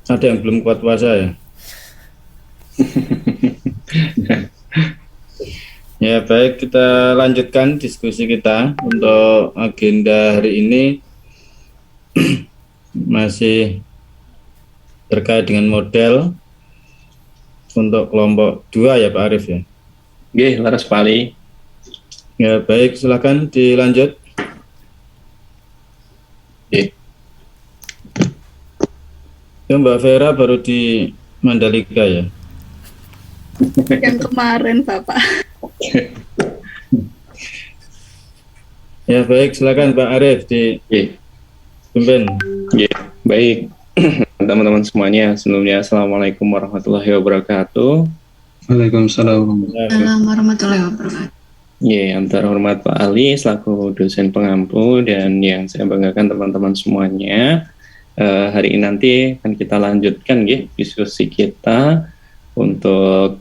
Ada yang belum kuat puasa ya? Ya baik, kita lanjutkan diskusi kita untuk agenda hari ini masih terkait dengan model untuk kelompok 2 ya Pak Arif ya. Oke, laras Pali. Ya baik, silakan dilanjut. Oke. Ya, Mbak Vera baru di Mandalika ya. Yang kemarin Bapak. Ya baik, silakan Pak Arif dipimpin. Oke, baik. Teman-teman semuanya, sebelumnya Assalamualaikum warahmatullahi wabarakatuh. Waalaikumsalam. Warahmatullahi wabarakatuh. Yang terhormat Pak Ali selaku dosen pengampu dan yang saya banggakan teman-teman semuanya. Hari ini nanti akan kita lanjutkan diskusi kita untuk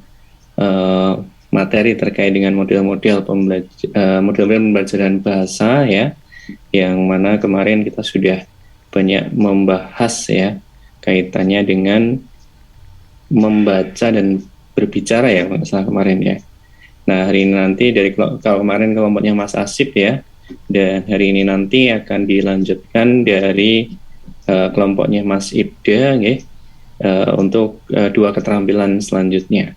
materi terkait dengan model-model pembelajaran bahasa ya, yang mana kemarin kita sudah banyak membahas ya kaitannya dengan membaca dan berbicara ya masalah kemarin ya. Nah hari ini nanti dari kalau kemarin kelompoknya Mas Asip ya, dan hari ini nanti akan dilanjutkan dari kelompoknya Mas Ibda ya, untuk dua keterampilan selanjutnya.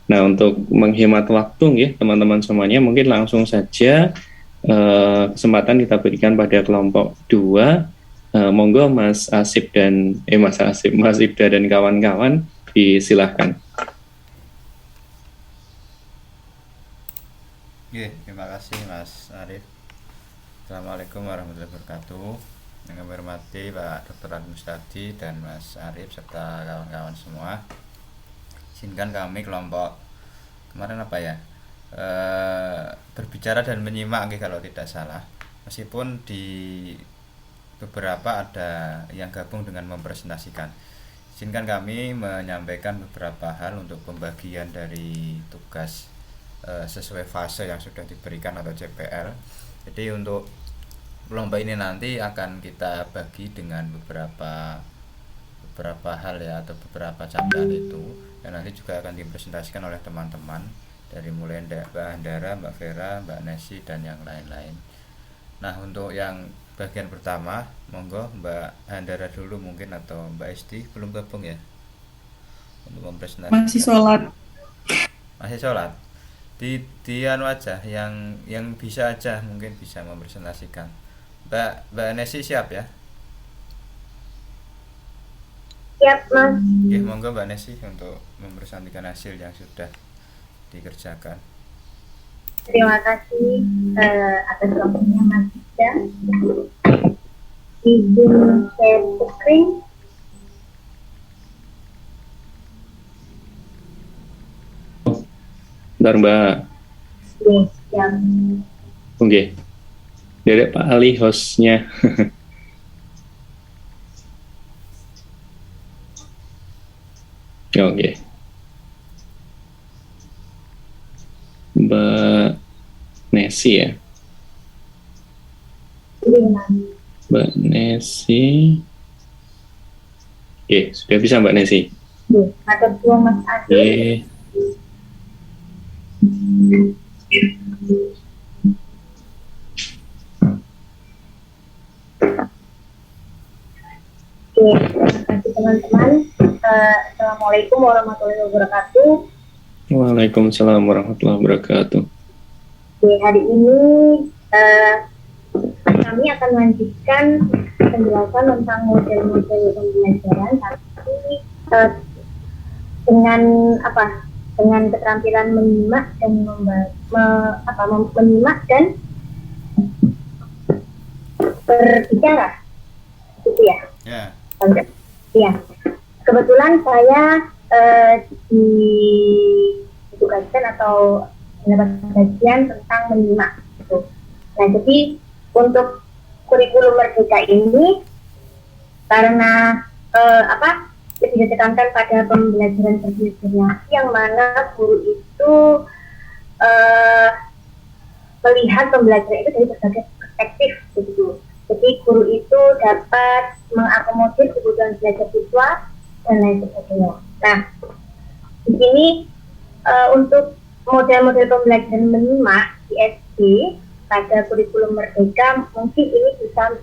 Nah untuk menghemat waktu ya teman-teman semuanya, mungkin langsung saja kesempatan kita berikan pada kelompok 2. Monggo Mas Asip dan Mas Ibda dan kawan-kawan disilahkan. Terima kasih Mas Arif. Assalamualaikum warahmatullahi wabarakatuh. Yang kami hormati Pak Dr. Mustadi dan Mas Arif serta kawan-kawan semua. Izinkan kami kelompok kemarin apa ya? Berbicara dan menyimak kalau tidak salah. Meskipun di beberapa ada yang gabung dengan mempresentasikan. Izinkan kami menyampaikan beberapa hal untuk pembagian dari tugas sesuai fase yang sudah diberikan atau CPR. Jadi untuk kelompok ini nanti akan kita bagi dengan beberapa hal ya, atau beberapa campuran itu yang nanti juga akan dipresentasikan oleh teman-teman dari mulai Mbak Andara, Mbak Vera, Mbak Nesi dan yang lain-lain. Nah untuk yang bagian pertama, monggo Mbak Andara dulu mungkin, atau Mbak Esti belum gabung ya untuk mempresentasikan. Masih sholat. Di anu aja yang bisa aja mungkin bisa mempresentasikan. Mbak Nesi siap ya? Siap Mas. Oke, monggo Mbak Nesi untuk mempresentasikan hasil yang sudah dikerjakan. Terima kasih atas waktunya Mas Ida. Izin share screen. Bentar Mbak. Siap. Oke. Dari Pak Ali hostnya. Oke. Mbak Nesi ya. Mbak Nesi. Oke, sudah bisa Mbak Nesi. Ada dua Mas Adi. Terima kasih teman-teman. Assalamualaikum warahmatullahi wabarakatuh. Waalaikumsalam warahmatullahi wabarakatuh. Hari ini kami akan melanjutkan penjelasan tentang model-model pembelajaran, tapi dengan dengan keterampilan menyimak dan menyimak dan berbicara, gitu ya. Ya, kebetulan saya ditugaskan atau mendapat bagian tentang menyimak gitu. Nah, jadi untuk kurikulum Merdeka ini karena lebih ditekankan pada pembelajaran berdiskusi, yang mana guru itu melihat pembelajaran itu dari berbagai perspektif gitu. Jadi guru itu dapat mengakomodir kebutuhan belajar siswa dan lain sebagainya. Nah, di sini untuk model-model pembelajaran menyimak di SD pada kurikulum Merdeka mungkin ini bisa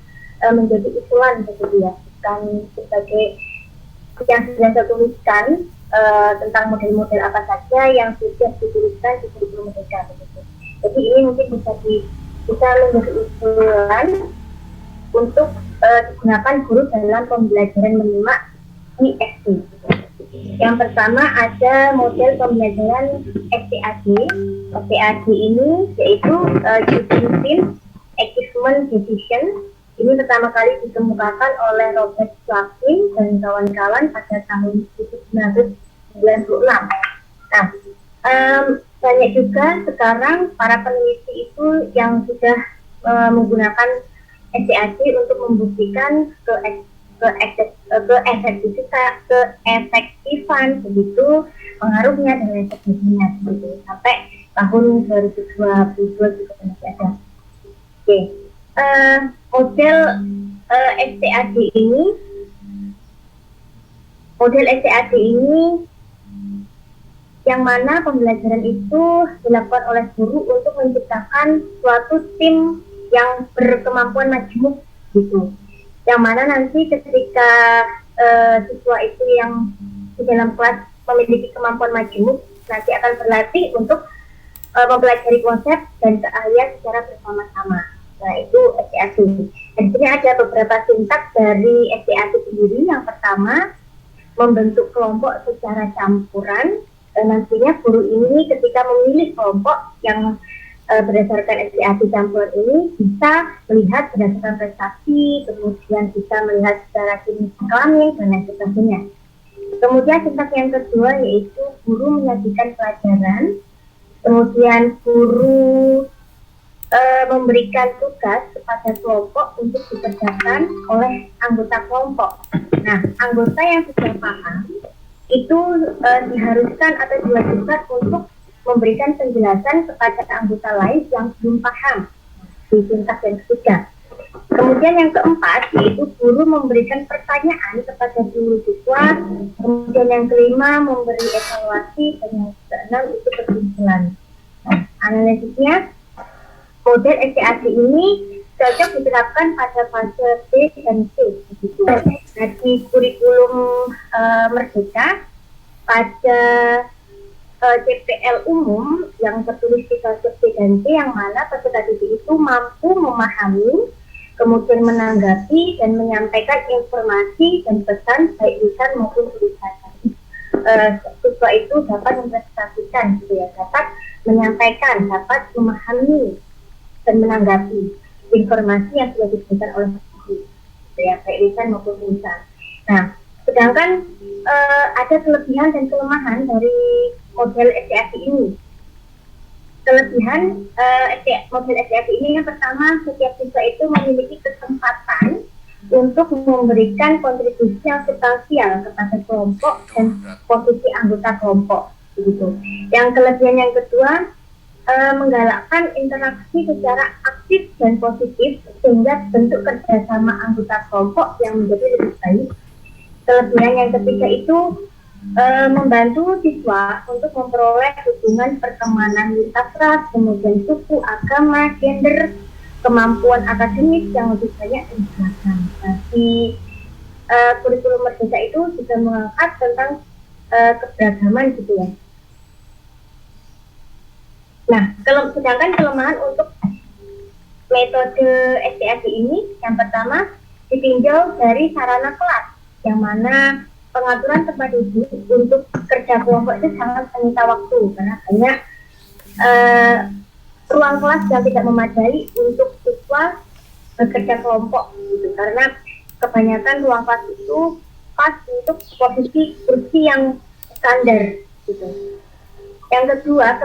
menjadi usulan begitu ya, bukan sebagai yang sudah saya tuliskan tentang model-model apa saja yang sudah dituliskan di kurikulum Merdeka begitu. Jadi ini mungkin bisa menjadi usulan untuk digunakan guru dalam pembelajaran menyimak di SD. Yang pertama ada model pembelajaran STAD. STAD ini yaitu Using Achievement Decision. Ini pertama kali dikemukakan oleh Robert Slavin dan kawan-kawan pada tahun 1996. Nah, banyak juga sekarang para peneliti itu yang sudah menggunakan STAD untuk membuktikan keefektifan begitu pengaruhnya dan lain sebagainya begitu sampai tahun 2022 juga masih ada. Oke, model STAD ini yang mana pembelajaran itu dilakukan oleh guru untuk menciptakan suatu tim yang berkemampuan majemuk gitu. Yang mana nanti ketika siswa itu yang di dalam kelas memiliki kemampuan majemuk nanti akan berlatih untuk mempelajari konsep dan keahlian secara bersama-sama. Nah itu STAD. Dan di sini ada beberapa sintaks dari STAD sendiri. Yang pertama, membentuk kelompok secara campuran. Nantinya guru ini ketika memilih kelompok yang berdasarkan STAD campuran ini bisa melihat berdasarkan prestasi, kemudian bisa melihat secara jenis kelamin dan lain sebagainya. Kemudian sintaks yang kedua yaitu guru menyajikan pelajaran, kemudian guru memberikan tugas kepada kelompok untuk dikerjakan oleh anggota kelompok. Nah, anggota yang sudah paham itu diharuskan atau diwajibkan untuk memberikan penjelasan kepada anggota lain yang belum paham di sintaks yang ketiga. Kemudian yang keempat yaitu guru memberikan pertanyaan kepada guru siswa. Kemudian yang kelima memberi evaluasi dan yang keenam itu kesimpulan. Nah, analisisnya model STAD ini cocok diterapkan pada fase B dan C begitu. Nah, di kurikulum Merdeka pada CPL umum yang tertulis di fase B dan C yang mana peserta didik itu mampu memahami, kemudian menanggapi dan menyampaikan informasi dan pesan baik lisan maupun tulisan. Siswa itu dapat mempresentasikan, gitu ya, dapat menyampaikan, dapat memahami dan menanggapi informasi yang sudah diberikan oleh guru, gitu ya, baik lisan maupun tulisan. Nah, sedangkan ada kelebihan dan kelemahan dari model STAD ini. Kelebihan model STAD ini yang pertama, setiap siswa itu memiliki kesempatan untuk memberikan kontribusi yang substansial kepada kelompok dan posisi anggota kelompok, begitu. Yang kelebihan yang kedua, menggalakkan interaksi secara aktif dan positif sehingga bentuk kerjasama anggota kelompok yang menjadi lebih baik. Kelebihan yang ketiga itu membantu siswa untuk memperoleh hubungan pertemanan lintas ras, kemudian suku, agama, gender, kemampuan akademis yang lebih banyak dan beragam. Di kurikulum Merdeka itu juga mengangkat tentang keberagaman gitu ya. Nah, sedangkan kelemahan untuk metode STAD ini yang pertama ditinjau dari sarana kelas, yang mana pengaturan tempat duduk untuk kerja kelompok itu sangat menyita waktu karena banyak ruang kelas yang tidak memadai untuk siswa bekerja kelompok gitu, karena kebanyakan ruang kelas itu pas untuk posisi kursi yang standar gitu. Yang kedua,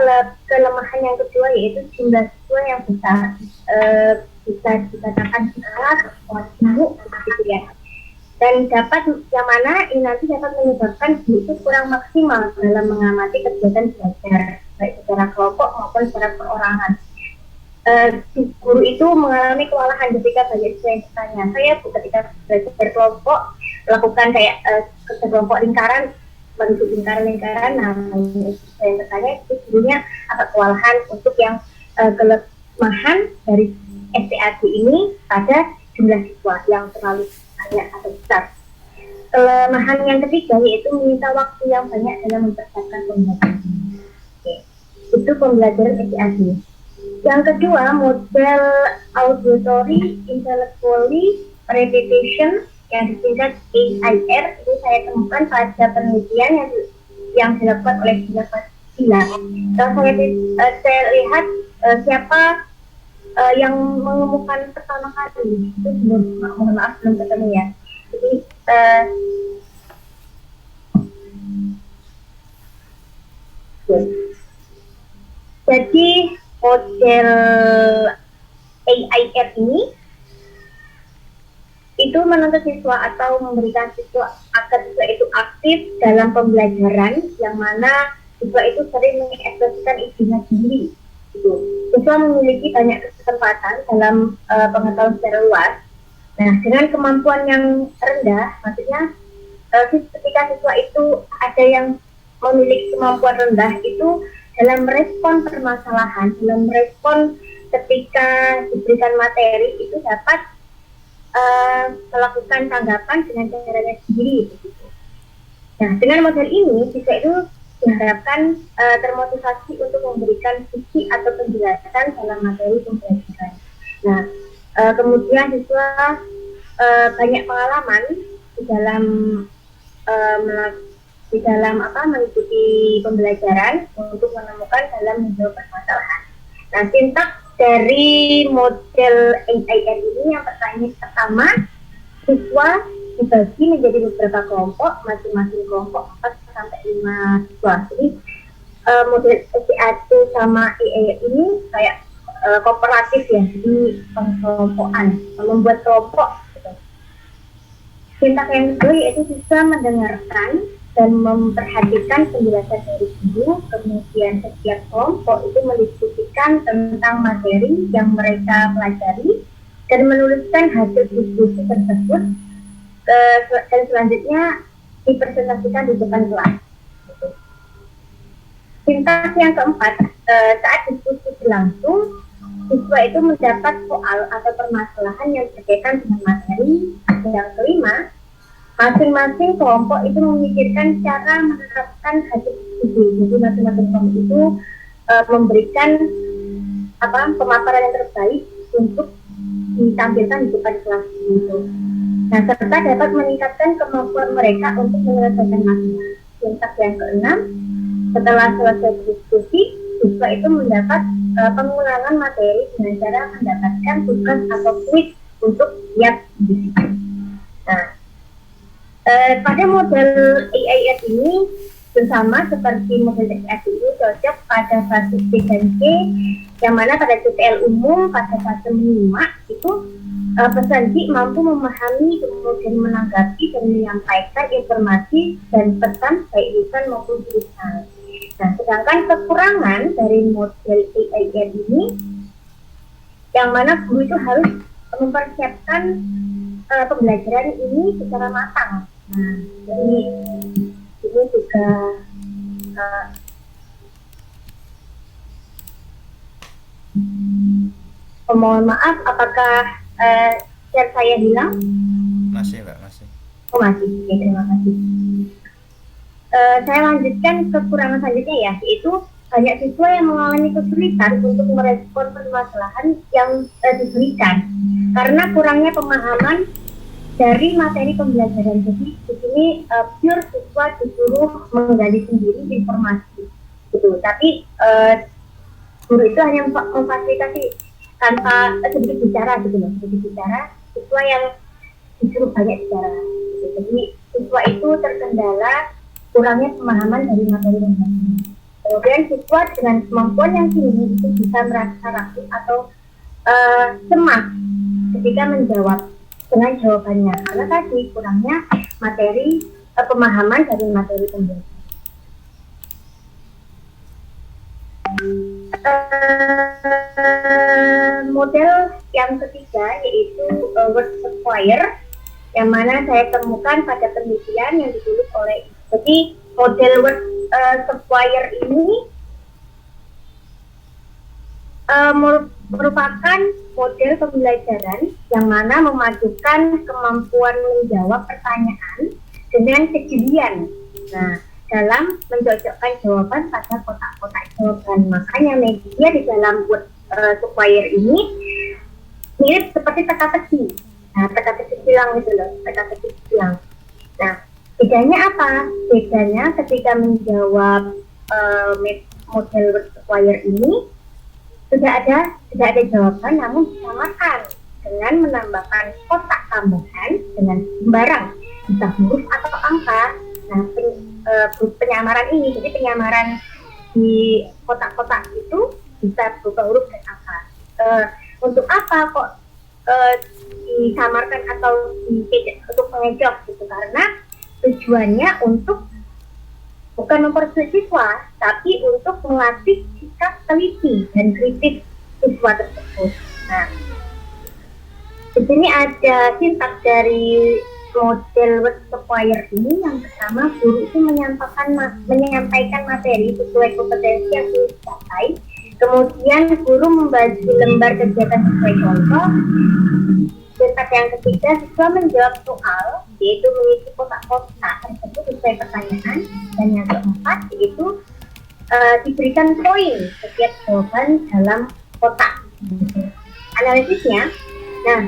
kelemahan yang kedua yaitu jumlah siswa yang besar, bisa dikatakan besar, gemuk gitu ya. Dan dapat yang mana ini nanti dapat menyebabkan guru itu kurang maksimal dalam mengamati kegiatan belajar baik secara kelompok maupun secara perorangan. Guru itu mengalami kewalahan ketika banyak siswa yang bertanya, saya ketika belajar kelompok melakukan kayak ke kelompok lingkaran, bentuk lingkaran-lingkaran. Nah, yang bertanya itu sebenarnya agak kewalahan untuk yang kelemahan dari STAD ini pada jumlah siswa yang terlalu banyak atau besar. Kelemahan yang ketiga yaitu meminta waktu yang banyak dalam mempersiapkan pembelajaran. Oke. Itu pembelajaran STAD. Yang kedua, model auditory intellectually repetition yang disingkat AIR ini saya temukan pada penelitian yang dilakukan oleh Gila Fasila. Kalau saya lihat siapa yang menemukan pertama kali itu mohon maaf belum ketemu ya. Jadi model AIR ini itu menuntut siswa atau memberikan siswa agar siswa itu aktif dalam pembelajaran, yang mana siswa itu sering mengekspresikan idenya sendiri. Gitu. Siswa memiliki banyak kesempatan dalam pengetahuan secara luas. Nah, dengan kemampuan yang rendah, maksudnya ketika siswa itu ada yang memiliki kemampuan rendah itu dalam merespon permasalahan, dalam merespon ketika diberikan materi itu dapat melakukan tanggapan dengan caranya sendiri. Begitu. Nah, dengan model ini siswa itu diharapkan termotivasi untuk memberikan visi atau penjelasan dalam materi pembelajaran. Nah, kemudian siswa banyak pengalaman di dalam mengikuti pembelajaran untuk menemukan dalam menjawab permasalahan. Nah, sintaks dari model AIR ini yang pertama, siswa dibagi menjadi beberapa kelompok, masing-masing kelompok 4 sampai 5 siswa. Jadi model STAD sama AIR ini kayak kooperatif ya, di pengelompokan, membuat kelompok. Gitu. Sintaks yang kedua yaitu siswa mendengarkan dan memperhatikan penjelasan dari guru, kemudian setiap kelompok itu mendiskusikan tentang materi yang mereka pelajari dan menuliskan hasil diskusi tersebut dan selanjutnya dipresentasikan di depan kelas. Sintaks yang keempat, saat diskusi berlangsung, siswa itu mendapat soal atau permasalahan yang berkaitan dengan materi. Yang kelima, masing-masing kelompok itu memikirkan cara menerapkan hasil diskusi. Jadi masing-masing kelompok itu memberikan pemaparan yang terbaik untuk ditampilkan di depan kelas itu. Nah, serta dapat meningkatkan kemampuan mereka untuk menyelesaikan masalah. Sintaks yang keenam, setelah selesai diskusi, siswa itu mendapat pengulangan materi dengan cara mendapatkan tugas atau kuis untuk siap diskusi. Nah, pada model AIR ini bersama seperti model TCS ini cocok pada fase C dan C, yang mana pada TTL umum pada fase menyimak itu peserta mampu memahami kemudian menanggapi dan menyampaikan informasi dan pesan baik lisan maupun tulisan. Nah, sedangkan kekurangan dari model AIR ini yang mana guru itu harus mempersiapkan pembelajaran ini secara matang. Nah, jadi ini juga mohon maaf, apakah share saya hilang? Masih Mbak, masih. Oh masih, oke, terima kasih. Saya lanjutkan kekurangan selanjutnya ya, yaitu banyak siswa yang mengalami kesulitan untuk merespon permasalahan yang diberikan karena kurangnya pemahaman dari materi pembelajaran. Jadi di sini pure siswa disuruh menggali sendiri informasi, gitu. Tapi guru itu hanya memfasilitasi tanpa sedikit bicara, gitu loh. Sedikit bicara, siswa yang disuruh banyak bicara. Gitu. Jadi siswa itu terkendala kurangnya pemahaman dari materi pembelajaran. Kemudian siswa dengan kemampuan yang tinggi itu bisa merasa ragu atau cemas ketika menjawab dengan jawabannya, karena tadi kurangnya materi pemahaman dari materi pembelajaran. Model yang ketiga yaitu word acquire, yang mana saya temukan pada penelitian yang ditulis oleh. Jadi model word Square ini merupakan model pembelajaran yang mana memadukan kemampuan menjawab pertanyaan dengan kejelian. Nah, dalam mencocokkan jawaban pada kotak-kotak jawaban. Makanya media di dalam word Square ini mirip seperti teka-teki. Nah, teka-teki silang itu loh, teka-teki silang. Nah, bedanya apa? Bedanya ketika menjawab model word Square ini tidak ada jawaban, namun disamakan dengan menambahkan kotak tambahan dengan barang, bisa huruf atau angka. Nah, penyamaran ini, jadi penyamaran di kotak-kotak itu bisa berupa huruf dan angka. Untuk apa kok disamarkan atau untuk mengejok gitu? Karena tujuannya untuk bukan mempersulit siswa, tapi untuk melatih sikap teliti dan kritis siswa tersebut. Nah, di sini ada sintaks dari model word Square ini. Yang pertama, guru itu menyampaikan materi sesuai kompetensi yang dicapai. Kemudian guru membagi lembar kegiatan sesuai contoh. Sintaks yang ketiga, siswa menjawab soal, yaitu mengisi kotak-kotak tersebut sesuai pertanyaan. Dan yang keempat, yaitu diberikan poin setiap jawaban dalam kotak. Analisisnya, nah,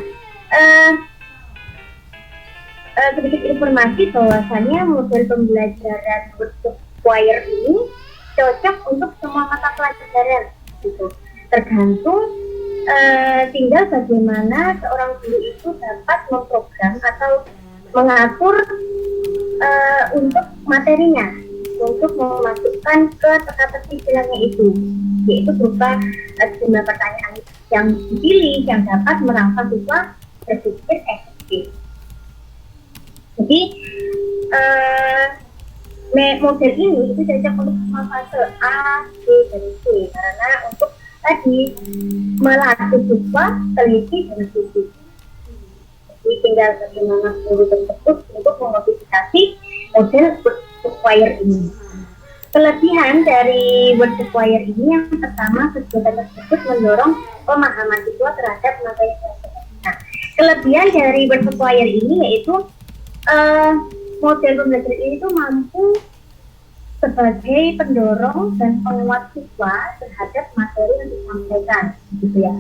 sedikit informasi bahwasannya model pembelajaran word Square ini cocok untuk semua mata pelajaran, gitu. Tergantung tinggal bagaimana seorang guru itu dapat memprogram atau mengatur untuk materinya, untuk memasukkan ke teka-teki silangnya itu, yaitu berupa jumlah pertanyaan yang dipilih yang dapat merangsang siswa berpikir efektif. Jadi model ini itu cocok untuk semua fase A, B, dan C, karena untuk tadi melatih siswa teliti dan kritis. Jadi tinggal bagaimana guru tersebut untuk memodifikasi model word Square ini. Kelebihan dari word Square ini yang pertama, kegiatan tersebut mendorong pemahaman siswa terhadap materi tersebut. Nah, kelebihan dari word Square ini yaitu model pembelajaran ini tuh mampu sebagai pendorong dan penguat siswa terhadap materi yang disampaikan, gitu ya.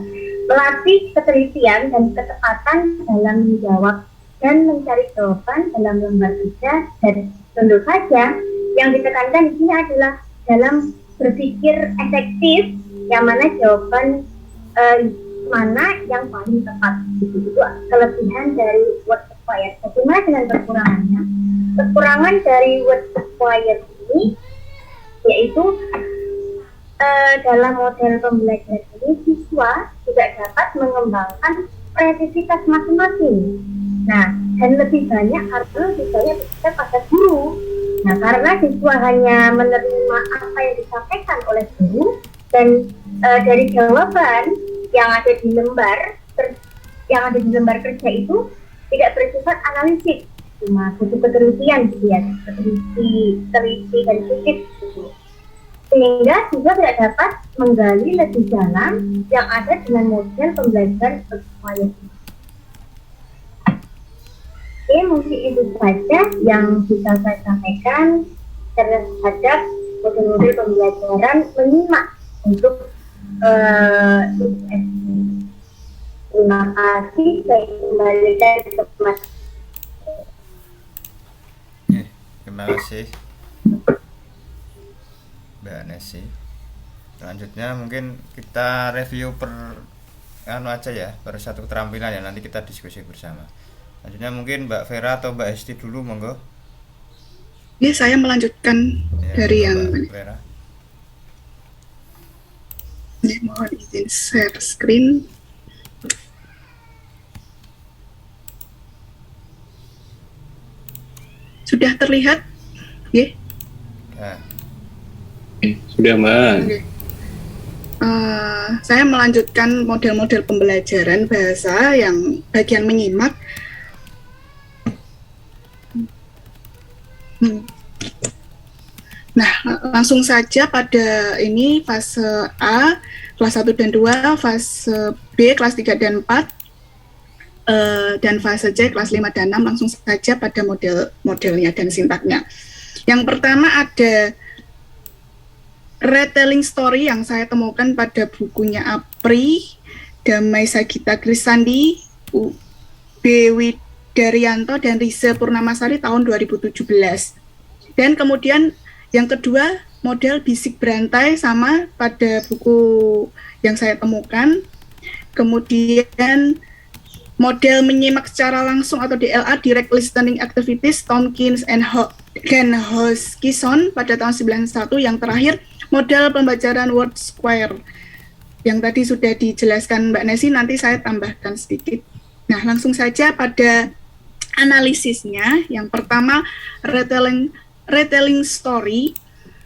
Melatih ketelitian dan ketepatan dalam menjawab dan mencari jawaban dalam lembar kerja, dan tentu saja yang ditekankan di sini adalah dalam berpikir efektif, yang mana jawaban mana yang paling tepat. Itu kelebihan dari word Square. Bagaimana dengan kekurangannya? Kekurangan dari word Square ini yaitu dalam model pembelajaran ini siswa tidak dapat mengembangkan kreativitas masing-masing. Nah, dan lebih banyak karena siswanya berpikir pada guru. Nah, karena siswa hanya menerima apa yang disampaikan oleh guru, dan dari jawaban yang ada di lembar kerja itu tidak bersifat analisis, cuma butuh ketelitian, gitu ya, teliti dan kritis, gitu. Sehingga siswa tidak dapat menggali lebih dalam yang ada dengan model pembelajaran Square. Oke, mungkin itu saja yang bisa saya sampaikan terhadap model-model pembelajaran menyimak untuk terima kasih. Saya kembalikan ke Mas. Terima kasih Mbak Nesi. Selanjutnya mungkin kita review per aja ya, per satu keterampilan ya, nanti kita diskusi bersama. Selanjutnya mungkin Mbak Vera atau Mbak Esti dulu, monggo. Ya, saya melanjutkan Ya, dari yang Mbak Vera. ini, mohon izin share screen. Sudah terlihat? Ya. Nah, Sudah, Mbak. Oke. Saya melanjutkan model-model pembelajaran bahasa yang bagian menyimak. Hmm. Nah, langsung saja pada ini fase A, kelas 1 dan 2, fase B, kelas 3 dan 4, dan fase C, kelas 5 dan 6, langsung saja pada modelnya dan sintaknya. Yang pertama ada retelling story yang saya temukan pada bukunya Apri, Damai Sagita Krisandi, B. Widaryanto, dan Riza Purnamasari tahun 2017. Dan kemudian yang kedua, model bisik berantai sama pada buku yang saya temukan. Kemudian model menyimak secara langsung atau DLA, Direct Listening Activities, Tompkins and Hoskison pada tahun 91. Yang terakhir, model pembelajaran Word Square. Yang tadi sudah dijelaskan Mbak Nesi, nanti saya tambahkan sedikit. Nah, langsung saja pada analisisnya. Yang pertama, retelling story,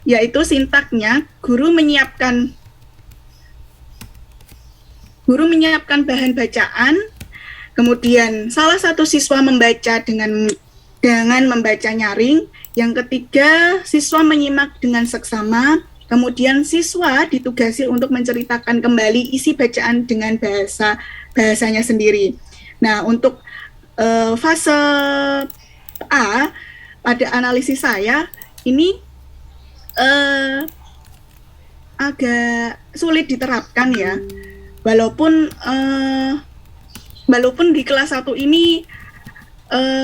yaitu sintaknya guru menyiapkan bahan bacaan, kemudian salah satu siswa membaca dengan membaca nyaring, yang ketiga siswa menyimak dengan seksama, kemudian siswa ditugasi untuk menceritakan kembali isi bacaan dengan bahasanya sendiri. Nah, untuk fase A, pada analisis saya ini agak sulit diterapkan ya, walaupun di kelas 1 ini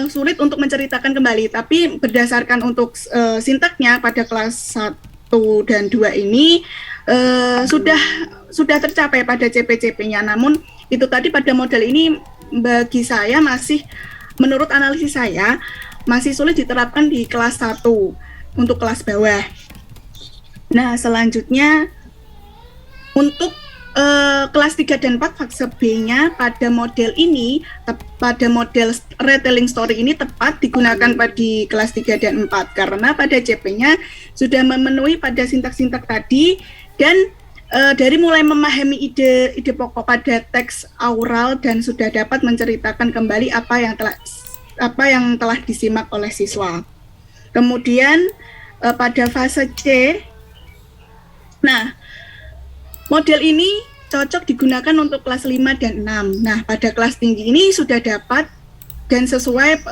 sulit untuk menceritakan kembali, tapi berdasarkan untuk sintaknya pada kelas 1 dan 2 ini sudah tercapai pada CP-CP-nya. Namun itu tadi pada model ini bagi saya masih, menurut analisis saya, masih sulit diterapkan di kelas 1 untuk kelas bawah. Nah, selanjutnya untuk kelas 3 dan 4 fase B-nya pada model ini, pada model retelling story ini tepat digunakan pada kelas 3 dan 4 karena pada CP-nya sudah memenuhi pada sintak-sintak tadi, dan dari mulai memahami ide pokok pada teks aural dan sudah dapat menceritakan kembali apa yang telah disimak oleh siswa. Kemudian pada fase C, nah model ini cocok digunakan untuk kelas 5 dan 6. Nah, pada kelas tinggi ini sudah dapat dan sesuai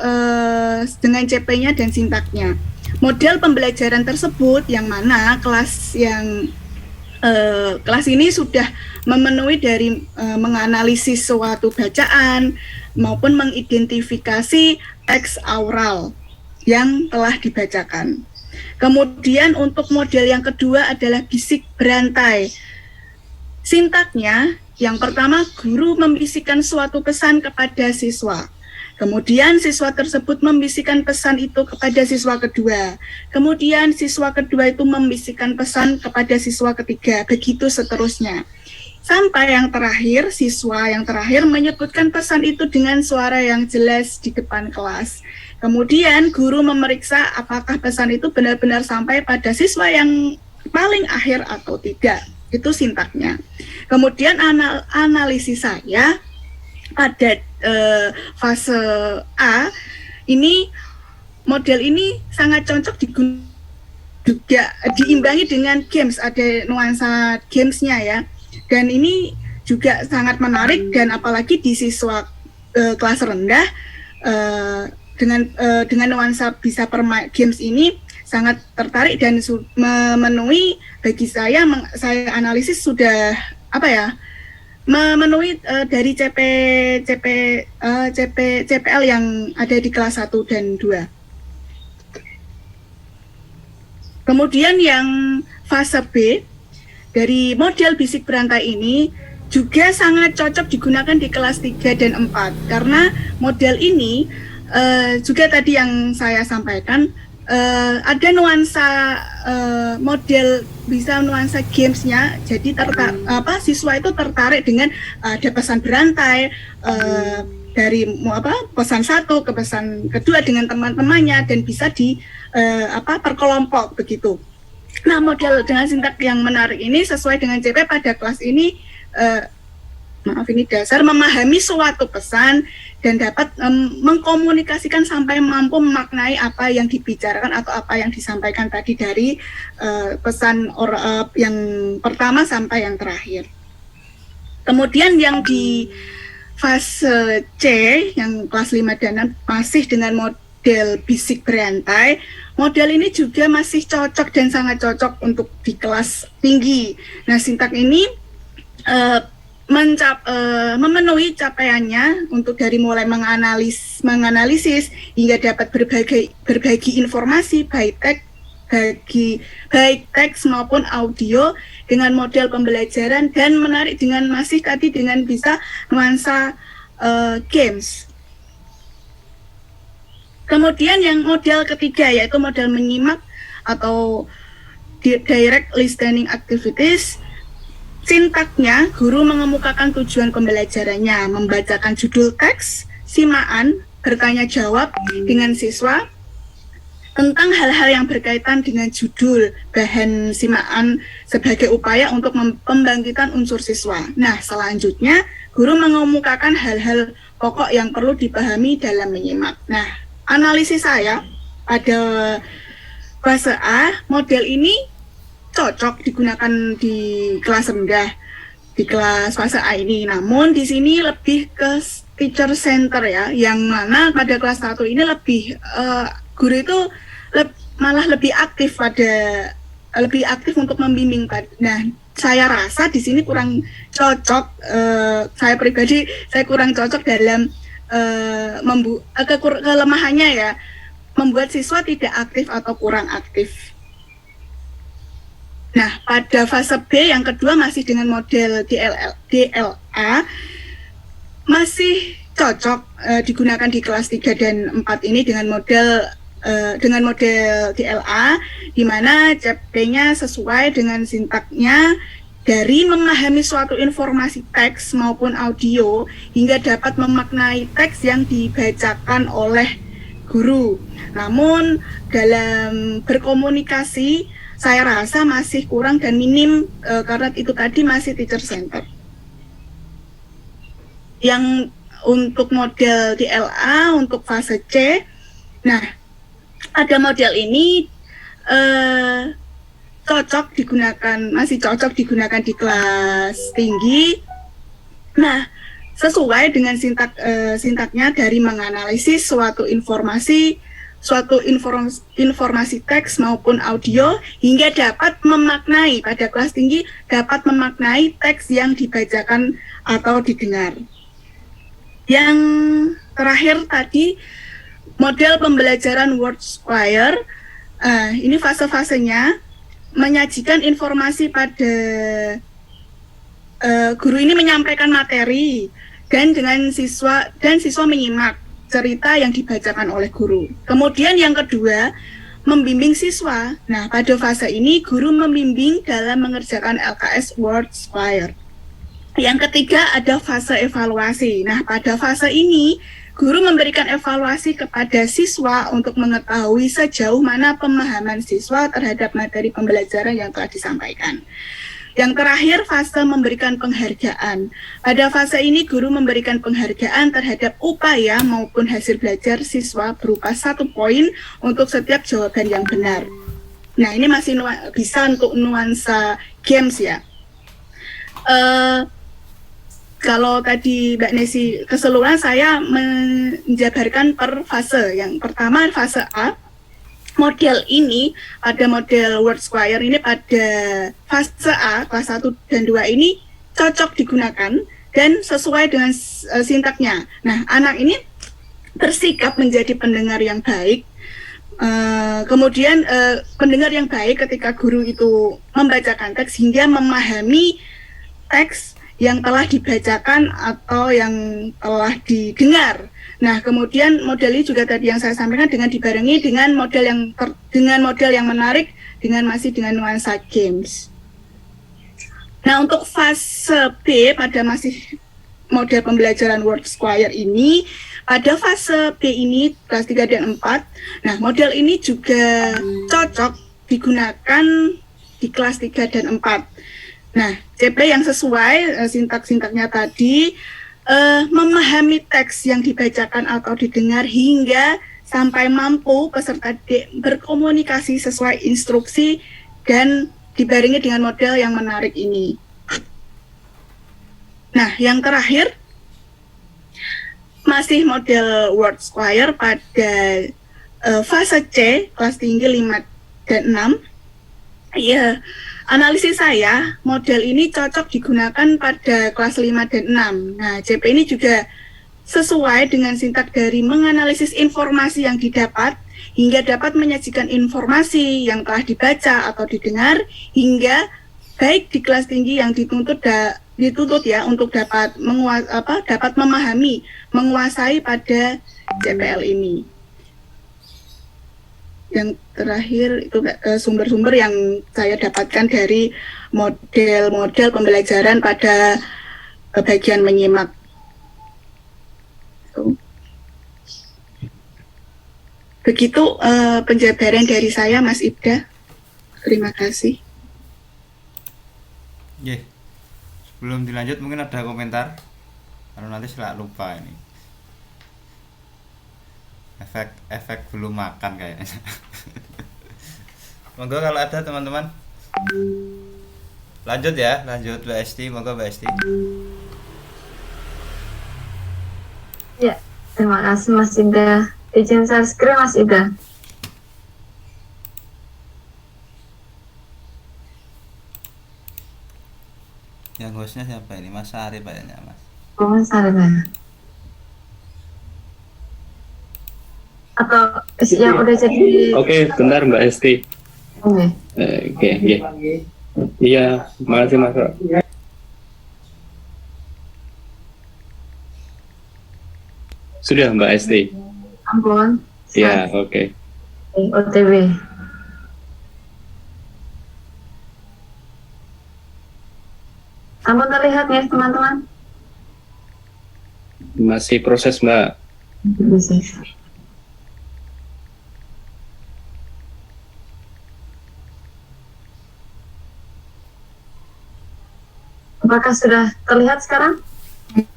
dengan CP-nya dan sintaknya. Model pembelajaran tersebut yang mana kelas ini sudah memenuhi dari menganalisis suatu bacaan maupun mengidentifikasi teks aural yang telah dibacakan. Kemudian untuk model yang kedua adalah bisik berantai. Sintaknya, yang pertama, guru membisikkan suatu pesan kepada siswa. Kemudian siswa tersebut membisikkan pesan itu kepada siswa kedua. Kemudian siswa kedua itu membisikkan pesan kepada siswa ketiga. Begitu seterusnya. Sampai yang terakhir, siswa yang terakhir menyebutkan pesan itu dengan suara yang jelas di depan kelas. Kemudian guru memeriksa apakah pesan itu benar-benar sampai pada siswa yang paling akhir atau tidak. Itu sintaknya. Kemudian analisis saya pada fase A ini, model ini sangat cocok juga diimbangi dengan games, ada nuansa gamesnya ya, dan ini juga sangat menarik, dan apalagi di siswa kelas rendah dengan nuansa bisa permain games ini sangat tertarik dan memenuhi, bagi saya analisis sudah memenuhi dari CPL yang ada di kelas 1 dan 2. Kemudian yang fase B dari model bisik berantai ini juga sangat cocok digunakan di kelas 3 dan 4 karena model ini juga tadi yang saya sampaikan, ada nuansa model bisa nuansa gamesnya, jadi siswa itu tertarik dengan ada pesan berantai dari pesan 1 ke pesan kedua dengan teman-temannya dan bisa perkelompok begitu. Nah, model dengan sintak yang menarik ini sesuai dengan CP pada kelas ini dasar memahami suatu pesan dan dapat mengkomunikasikan sampai mampu memaknai apa yang dibicarakan atau apa yang disampaikan tadi dari pesan yang pertama sampai yang terakhir. Kemudian yang di fase C yang kelas 5 dan 6 masih dengan model bisik berantai. Model ini juga masih cocok dan sangat cocok untuk di kelas tinggi. Nah, sintak ini memenuhi capaiannya untuk dari mulai menganalisis hingga dapat berbagi informasi baik teks maupun audio dengan model pembelajaran dan menarik dengan masih tadi dengan bisa nuansa games. Kemudian yang model ketiga yaitu model menyimak atau direct listening activities. Sintaknya, guru mengemukakan tujuan pembelajarannya, membacakan judul teks, simaan, bertanya jawab dengan siswa tentang hal-hal yang berkaitan dengan judul bahan simaan sebagai upaya untuk membangkitkan unsur siswa. Nah, selanjutnya guru mengemukakan hal-hal pokok yang perlu dipahami dalam menyimak. Nah, analisis saya pada fase A, model ini cocok digunakan di kelas rendah, di kelas fase A ini. Namun di sini lebih ke teacher center ya, yang mana pada kelas 1 ini lebih guru itu malah lebih aktif untuk membimbing. Nah, saya rasa di sini kurang cocok. Saya pribadi kurang cocok dalam kelemahannya ya, membuat siswa tidak aktif atau kurang aktif. Nah, pada fase B yang kedua masih dengan model DLA masih cocok digunakan di kelas 3 dan 4 ini dengan model DLA, di mana CP-nya sesuai dengan sintaknya dari memahami suatu informasi teks maupun audio hingga dapat memaknai teks yang dibacakan oleh guru. Namun dalam berkomunikasi saya rasa masih kurang dan minim karena itu tadi masih teacher center. Yang untuk model DLA untuk fase C, nah pada model ini masih cocok digunakan di kelas tinggi. Nah, sesuai dengan sintaknya dari menganalisis suatu informasi teks maupun audio hingga dapat memaknai pada kelas tinggi, dapat memaknai teks yang dibacakan atau didengar. Yang terakhir tadi model pembelajaran word square, ini fase-fasenya menyajikan informasi pada guru ini menyampaikan materi dan siswa menyimak cerita yang dibacakan oleh guru. Kemudian yang kedua, membimbing siswa. Nah, pada fase ini guru membimbing dalam mengerjakan LKS Word Square. Yang ketiga ada fase evaluasi. Nah, pada fase ini guru memberikan evaluasi kepada siswa untuk mengetahui sejauh mana pemahaman siswa terhadap materi pembelajaran yang telah disampaikan. Yang terakhir, fase memberikan penghargaan. Pada fase ini, guru memberikan penghargaan terhadap upaya maupun hasil belajar siswa berupa 1 poin untuk setiap jawaban yang benar. Nah, ini masih bisa untuk nuansa games ya. Kalau tadi Mbak Nesi keseluruhan, saya menjabarkan per fase. Yang pertama, fase A. Model ini, pada model Word Square ini pada fase A, kelas 1 dan 2 ini cocok digunakan dan sesuai dengan sintaknya. Nah, anak ini bersikap menjadi pendengar yang baik. Kemudian pendengar yang baik ketika guru itu membacakan teks hingga memahami teks yang telah dibacakan atau yang telah didengar. Nah, kemudian model ini juga tadi yang saya sampaikan dengan dibarengi dengan model yang menarik masih dengan nuansa games. Nah, untuk fase B pada masih model pembelajaran Word Square ini, pada fase B ini kelas 3 dan 4. Nah, model ini juga cocok digunakan di kelas 3 dan 4. Nah, CP yang sesuai sintak-sintaknya tadi, memahami teks yang dibacakan atau didengar hingga sampai mampu peserta berkomunikasi sesuai instruksi dan dibarengi dengan model yang menarik ini. Nah, yang terakhir, masih model Word Square pada fase C, kelas tinggi 5 dan 6. Ya, analisis saya, model ini cocok digunakan pada kelas 5 dan 6. Nah, CP ini juga sesuai dengan sintak dari menganalisis informasi yang didapat hingga dapat menyajikan informasi yang telah dibaca atau didengar hingga baik di kelas tinggi yang dituntut ya untuk dapat memahami, menguasai pada CPL ini. Yang terakhir itu sumber-sumber yang saya dapatkan dari model-model pembelajaran pada bagian menyimak. Begitu penjabaran dari saya, Mas Ibda. Terima kasih. Sebelum dilanjut mungkin ada komentar, karena nanti saya lupa ini. Efek belum makan kayaknya. Monggo kalau ada teman-teman. Lanjut Mbak Esti, monggo Mbak Esti. Ya, terima kasih Mas Ida. Izin share screen Mas Ida. Yang hostnya siapa ini? Mas Ari kayaknya, Mas. Oh, Mas Ari. Atau yang udah jadi. Oke, bentar Mbak Esti. Oke. Iya, makasih Mas. Sudah Mbak Esti. Ampun. Ya, oke. OTW. Ampun terlihat ya teman-teman? Masih proses Mbak. Bisa. Apakah sudah terlihat sekarang?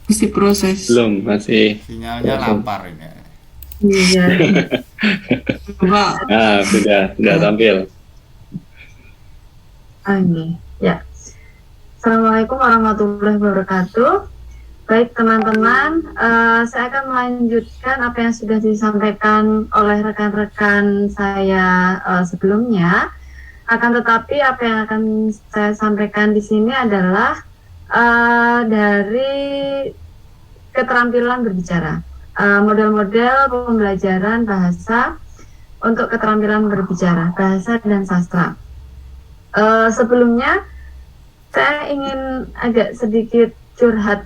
Masih proses. Belum, masih. Sinyalnya lapar ini. Iya. Coba. Sudah tampil. Oke, ya. Assalamualaikum warahmatullahi wabarakatuh. Baik teman-teman, saya akan melanjutkan apa yang sudah disampaikan oleh rekan-rekan saya sebelumnya. Akan tetapi apa yang akan saya sampaikan di sini adalah dari keterampilan berbicara, model-model pembelajaran bahasa untuk keterampilan berbicara, bahasa dan sastra. Sebelumnya saya ingin agak sedikit curhat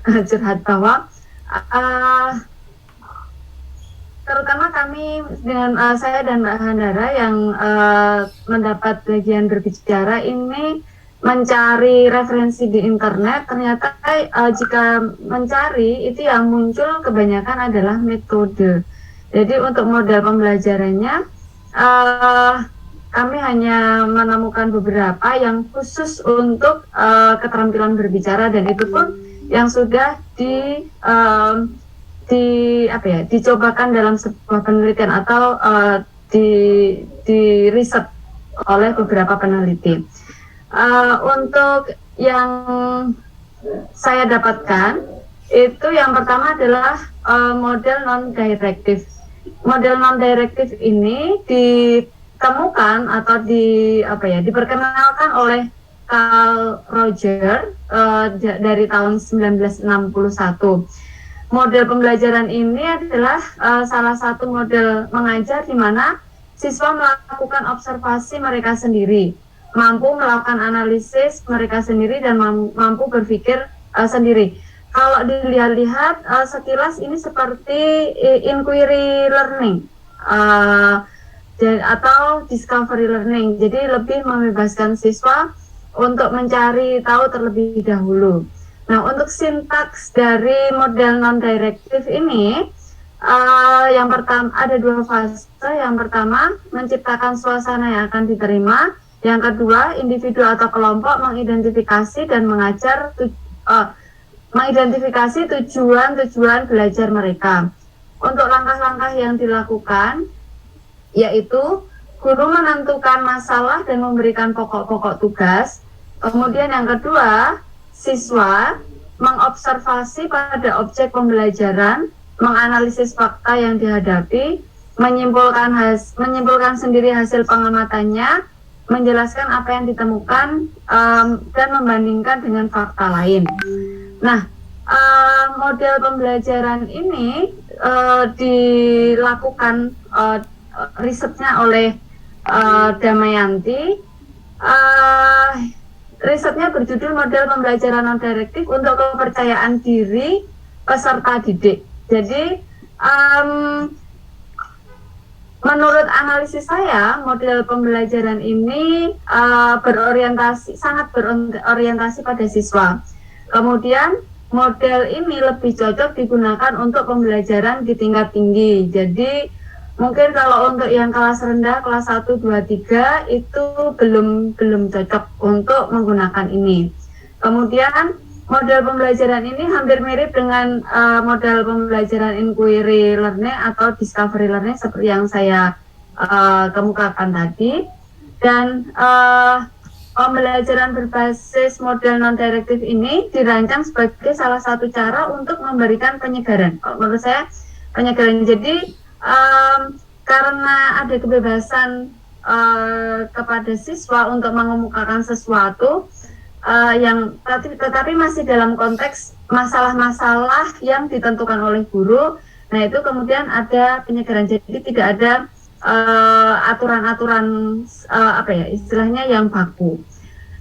bahwa terutama kami dengan saya dan Mbak Handara yang mendapat bagian berbicara ini mencari referensi di internet, ternyata jika mencari itu yang muncul kebanyakan adalah metode. Jadi untuk model pembelajarannya kami hanya menemukan beberapa yang khusus untuk keterampilan berbicara, dan itu pun yang sudah dicobakan dalam sebuah penelitian atau di riset oleh beberapa peneliti. Untuk yang saya dapatkan itu yang pertama adalah model non-directive. Model non-directive ini ditemukan atau diperkenalkan oleh Carl Roger dari tahun 1961. Model pembelajaran ini adalah salah satu model mengajar di mana siswa melakukan observasi mereka sendiri, mampu melakukan analisis mereka sendiri, dan mampu berpikir sendiri. Kalau dilihat-lihat sekilas ini seperti inquiry learning atau discovery learning. Jadi lebih membebaskan siswa untuk mencari tahu terlebih dahulu. Nah, untuk sintaks dari model non-directive ini, yang pertama ada dua fase. Yang pertama, menciptakan suasana yang akan diterima. Yang kedua, individu atau kelompok mengidentifikasi dan mengidentifikasi tujuan-tujuan belajar mereka. Untuk langkah-langkah yang dilakukan, yaitu guru menentukan masalah dan memberikan pokok-pokok tugas. Kemudian yang kedua, siswa mengobservasi pada objek pembelajaran, menganalisis fakta yang dihadapi, menyimpulkan sendiri hasil pengamatannya, menjelaskan apa yang ditemukan, dan membandingkan dengan fakta lain. Nah, model pembelajaran ini dilakukan risetnya oleh Damayanti. Risetnya berjudul Model Pembelajaran Non-Direktif untuk Kepercayaan Diri Peserta Didik. Jadi, menurut analisis saya, model pembelajaran ini sangat berorientasi pada siswa. Kemudian, model ini lebih cocok digunakan untuk pembelajaran di tingkat tinggi. Jadi, mungkin kalau untuk yang kelas rendah, kelas 1, 2, 3 itu belum cocok untuk menggunakan ini. Kemudian model pembelajaran ini hampir mirip dengan model pembelajaran inquiry learning atau discovery learning seperti yang saya kemukakan tadi. Dan pembelajaran berbasis model non-direktif ini dirancang sebagai salah satu cara untuk memberikan penyegaran. Menurut saya penyegaran. Jadi karena ada kebebasan kepada siswa untuk mengemukakan sesuatu yang tetapi masih dalam konteks masalah-masalah yang ditentukan oleh guru. Nah, itu kemudian ada penyegaran. Jadi tidak ada aturan-aturan istilahnya yang baku.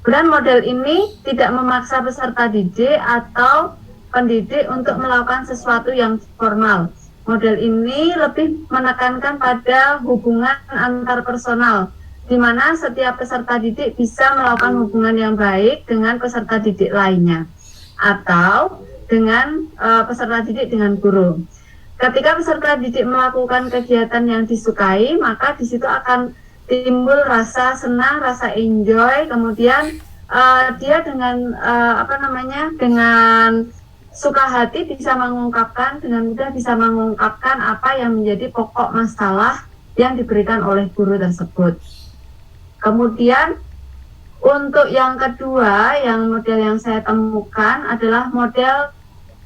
Dan model ini tidak memaksa peserta didik atau pendidik untuk melakukan sesuatu yang formal. Model ini lebih menekankan pada hubungan antar personal, di mana setiap peserta didik bisa melakukan hubungan yang baik dengan peserta didik lainnya, atau dengan peserta didik dengan guru. Ketika peserta didik melakukan kegiatan yang disukai, maka di situ akan timbul rasa senang, rasa enjoy. Kemudian dia dengan dengan suka hati dengan mudah bisa mengungkapkan apa yang menjadi pokok masalah yang diberikan oleh guru tersebut. Kemudian untuk yang kedua, yang model yang saya temukan adalah model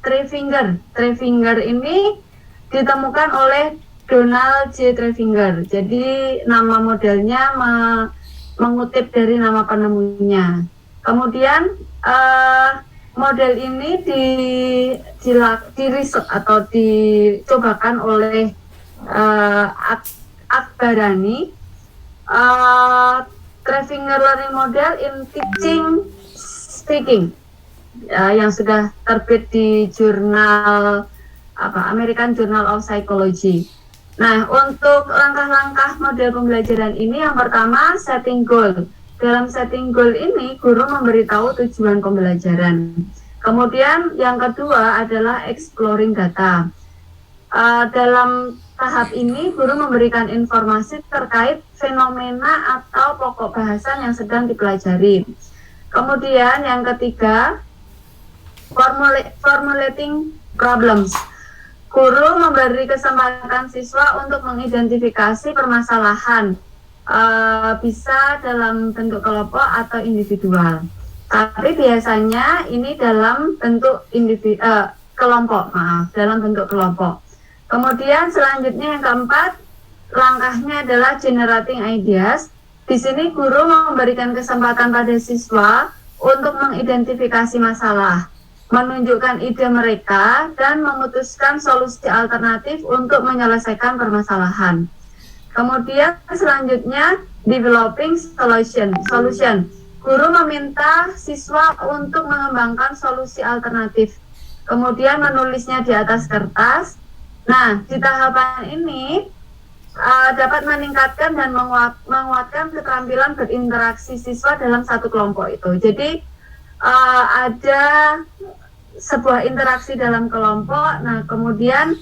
Trefinger. Trefinger ini ditemukan oleh Donald J. Trefinger. Jadi nama modelnya mengutip dari nama penemunya. Kemudian model ini diriset atau dicobakan oleh Akbarani, Trefinger Learning Model in Teaching Speaking, yang sudah terbit di jurnal American Journal of Psychology. Nah, untuk langkah-langkah model pembelajaran ini, yang pertama setting goal. Dalam setting goal ini, guru memberitahu tujuan pembelajaran. Kemudian yang kedua adalah exploring data. Dalam tahap ini, guru memberikan informasi terkait fenomena atau pokok bahasan yang sedang dipelajari. Kemudian yang ketiga, formulating problems. Guru memberi kesempatan siswa untuk mengidentifikasi permasalahan, bisa dalam bentuk kelompok atau individual. Tapi biasanya ini dalam bentuk dalam bentuk kelompok. Kemudian selanjutnya yang keempat, langkahnya adalah generating ideas. Di sini guru memberikan kesempatan pada siswa untuk mengidentifikasi masalah, menunjukkan ide mereka, dan memutuskan solusi alternatif untuk menyelesaikan permasalahan. Kemudian selanjutnya developing solution. Guru meminta siswa untuk mengembangkan solusi alternatif, kemudian menulisnya di atas kertas. Nah, di tahapan ini dapat meningkatkan dan menguatkan keterampilan berinteraksi siswa dalam satu kelompok itu. Jadi ada sebuah interaksi dalam kelompok. Nah, kemudian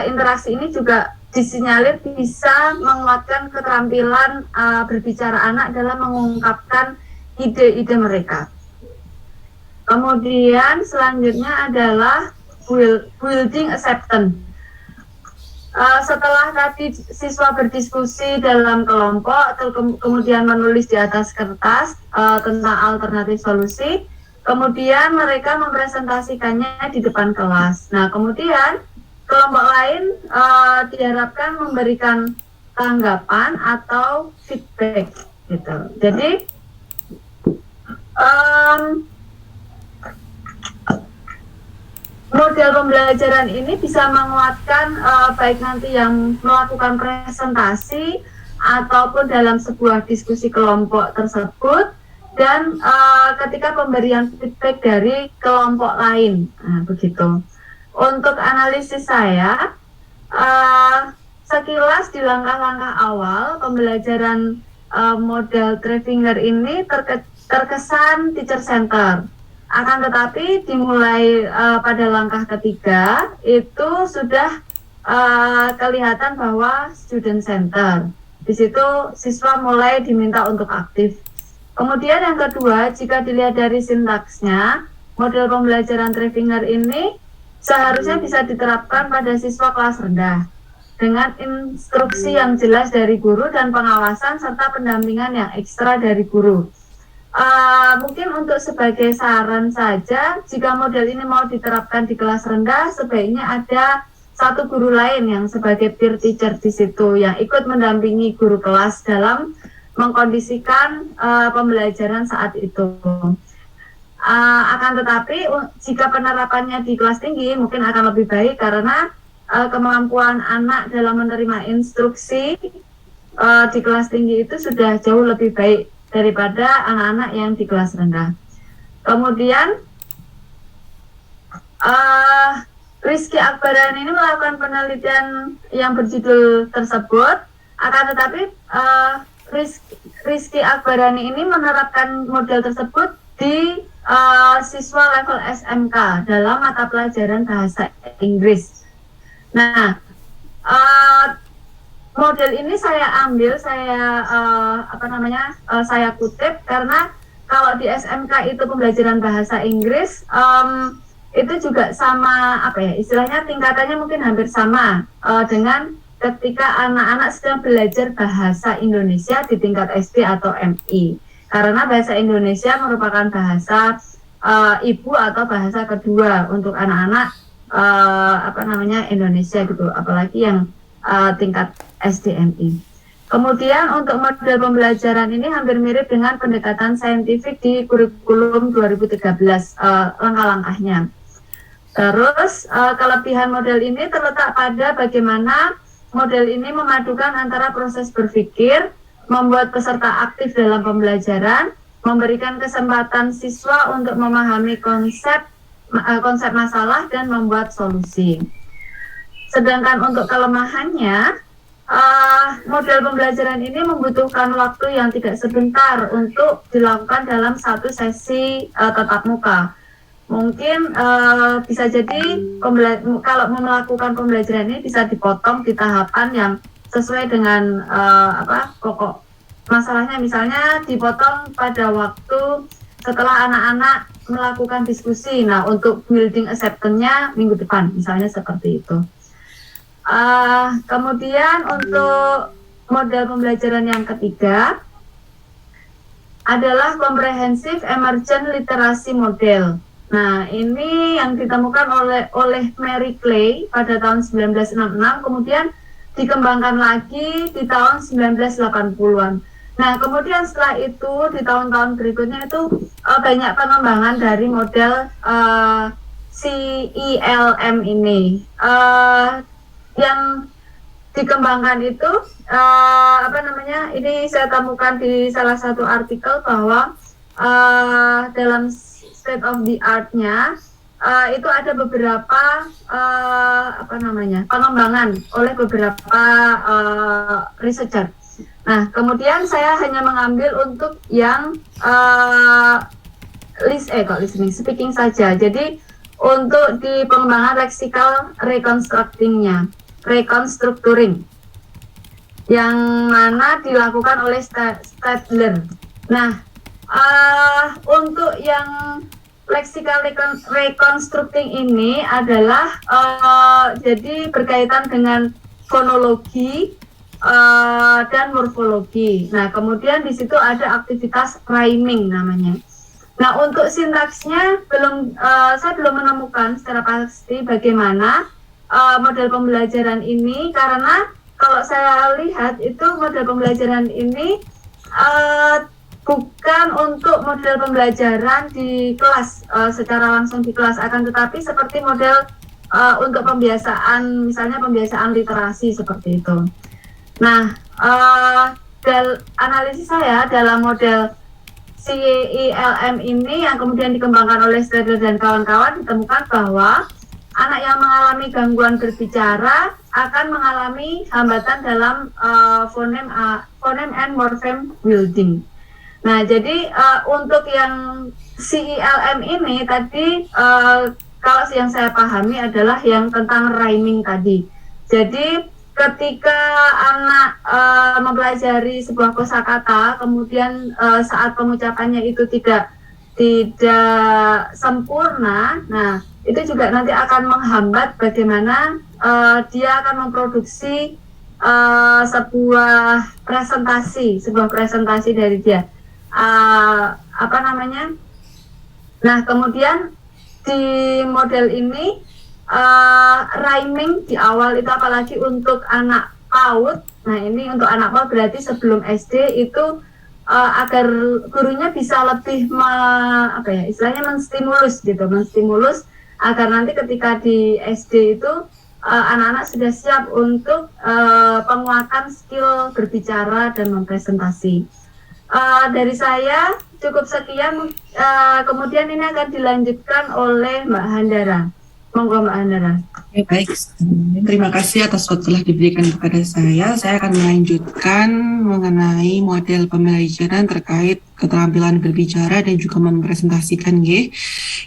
interaksi ini juga disinyalir bisa menguatkan keterampilan berbicara anak dalam mengungkapkan ide-ide mereka. Kemudian selanjutnya adalah building acceptance. Setelah tadi siswa berdiskusi dalam kelompok, kemudian menulis di atas kertas tentang alternatif solusi, kemudian mereka mempresentasikannya di depan kelas. Nah, kemudian kelompok lain diharapkan memberikan tanggapan atau feedback, gitu. Jadi model pembelajaran ini bisa menguatkan baik nanti yang melakukan presentasi ataupun dalam sebuah diskusi kelompok tersebut, dan ketika pemberian feedback dari kelompok lain. Nah, begitu. Untuk analisis saya, sekilas di langkah-langkah awal pembelajaran model Trevinger ini terkesan teacher center. Akan tetapi dimulai pada langkah ketiga itu sudah kelihatan bahwa student center. Di situ siswa mulai diminta untuk aktif. Kemudian yang kedua, jika dilihat dari sintaksnya, model pembelajaran Trevinger ini seharusnya bisa diterapkan pada siswa kelas rendah dengan instruksi yang jelas dari guru dan pengawasan serta pendampingan yang ekstra dari guru. Mungkin untuk sebagai saran saja, jika model ini mau diterapkan di kelas rendah, sebaiknya ada satu guru lain yang sebagai peer teacher di situ yang ikut mendampingi guru kelas dalam mengkondisikan pembelajaran saat itu. Akan tetapi jika penerapannya di kelas tinggi mungkin akan lebih baik karena kemampuan anak dalam menerima instruksi di kelas tinggi itu sudah jauh lebih baik daripada anak-anak yang di kelas rendah. Kemudian Rizky Akbarani ini melakukan penelitian yang berjudul tersebut, akan tetapi Rizky Akbarani ini menerapkan model tersebut di siswa level SMK dalam mata pelajaran bahasa Inggris. Nah, model ini saya ambil, saya kutip karena kalau di SMK itu pembelajaran bahasa Inggris itu juga sama istilahnya tingkatannya mungkin hampir sama dengan ketika anak-anak sedang belajar bahasa Indonesia di tingkat SD atau MI. Karena bahasa Indonesia merupakan bahasa ibu atau bahasa kedua untuk anak-anak Indonesia gitu, apalagi yang tingkat SDMI. Kemudian untuk model pembelajaran ini hampir mirip dengan pendekatan saintifik di kurikulum 2013 langkah-langkahnya. Terus kelebihan model ini terletak pada bagaimana model ini memadukan antara proses berpikir, membuat peserta aktif dalam pembelajaran, memberikan kesempatan siswa untuk memahami konsep masalah dan membuat solusi. Sedangkan untuk kelemahannya, model pembelajaran ini membutuhkan waktu yang tidak sebentar untuk dilakukan dalam satu sesi tatap muka. Mungkin bisa jadi kalau melakukan pembelajaran ini bisa dipotong di tahapan yang sesuai dengan pokok masalahnya, misalnya dipotong pada waktu setelah anak-anak melakukan diskusi. Nah, untuk building acceptance-nya minggu depan, misalnya seperti itu. Kemudian untuk model pembelajaran yang ketiga adalah comprehensive emergent literacy model. Nah, ini yang ditemukan oleh Mary Clay pada tahun 1966, kemudian dikembangkan lagi di tahun 1980-an. Nah, kemudian setelah itu di tahun-tahun berikutnya itu banyak pengembangan dari model CELM ini. Yang dikembangkan itu ini saya temukan di salah satu artikel bahwa dalam state of the art-nya itu ada beberapa pengembangan oleh beberapa researcher. Nah, kemudian saya hanya mengambil untuk yang listening, speaking saja. Jadi untuk di pengembangan lexical reconstructing-nya. reconstructuring yang mana dilakukan oleh Stadler. Nah, untuk yang lexical reconstructing ini adalah jadi berkaitan dengan fonologi dan morfologi. Nah, kemudian di situ ada aktivitas rhyming namanya. Nah, untuk sintaksnya saya belum menemukan secara pasti bagaimana model pembelajaran ini, karena kalau saya lihat itu model pembelajaran ini bukan untuk model pembelajaran di kelas secara langsung di kelas, akan tetapi seperti model untuk pembiasaan, misalnya pembiasaan literasi seperti itu. Nah, analisis saya dalam model CILM ini yang kemudian dikembangkan oleh Stadler dan kawan-kawan, ditemukan bahwa anak yang mengalami gangguan berbicara akan mengalami hambatan dalam phoneme and morpheme building. Nah, jadi untuk yang CILM ini tadi kalau yang saya pahami adalah yang tentang rhyming tadi. Jadi ketika anak mempelajari sebuah kosakata, kemudian saat pengucapannya itu tidak sempurna, nah itu juga nanti akan menghambat bagaimana dia akan memproduksi sebuah presentasi dari dia. Nah, kemudian di model ini rhyming di awal itu, apalagi untuk anak PAUD. Nah, ini untuk anak PAUD berarti sebelum SD itu agar gurunya bisa lebih menstimulus agar nanti ketika di SD itu anak-anak sudah siap untuk penguatan skill berbicara dan mempresentasi. Dari saya cukup sekian, kemudian ini akan dilanjutkan oleh Mbak Handara. Monggo Mbak Handara. Baik, terima kasih atas waktu telah diberikan kepada saya. Saya akan melanjutkan mengenai model pembelajaran terkait keterampilan berbicara dan juga mempresentasikan G.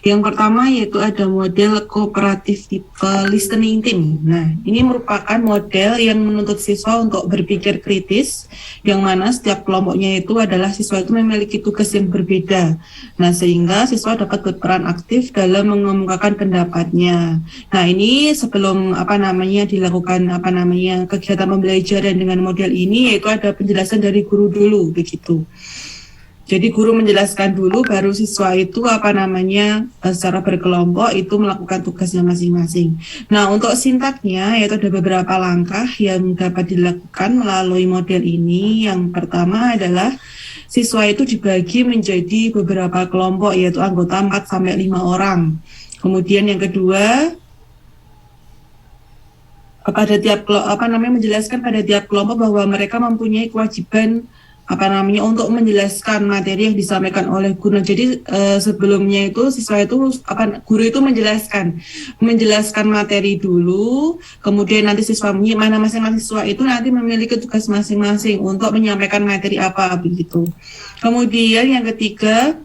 Yang pertama yaitu ada model kooperatif tipe listening team. Nah, ini merupakan model yang menuntut siswa untuk berpikir kritis, yang mana setiap kelompoknya itu adalah siswa itu memiliki tugas yang berbeda. Nah, sehingga siswa dapat berperan aktif dalam mengemukakan pendapatnya. Nah, ini sebelum dilakukan kegiatan pembelajaran dengan model ini, yaitu ada penjelasan dari guru dulu begitu. Jadi guru menjelaskan dulu, baru siswa itu secara berkelompok itu melakukan tugasnya masing-masing. Nah, untuk sintaknya yaitu ada beberapa langkah yang dapat dilakukan melalui model ini. Yang pertama adalah siswa itu dibagi menjadi beberapa kelompok, yaitu anggota 4-5 orang. Kemudian yang kedua, menjelaskan pada tiap kelompok bahwa mereka mempunyai kewajiban untuk menjelaskan materi yang disampaikan oleh guru. Jadi sebelumnya itu guru itu menjelaskan materi dulu, kemudian nanti masing-masing siswa itu nanti memiliki tugas masing-masing untuk menyampaikan materi apa begitu. Kemudian yang ketiga,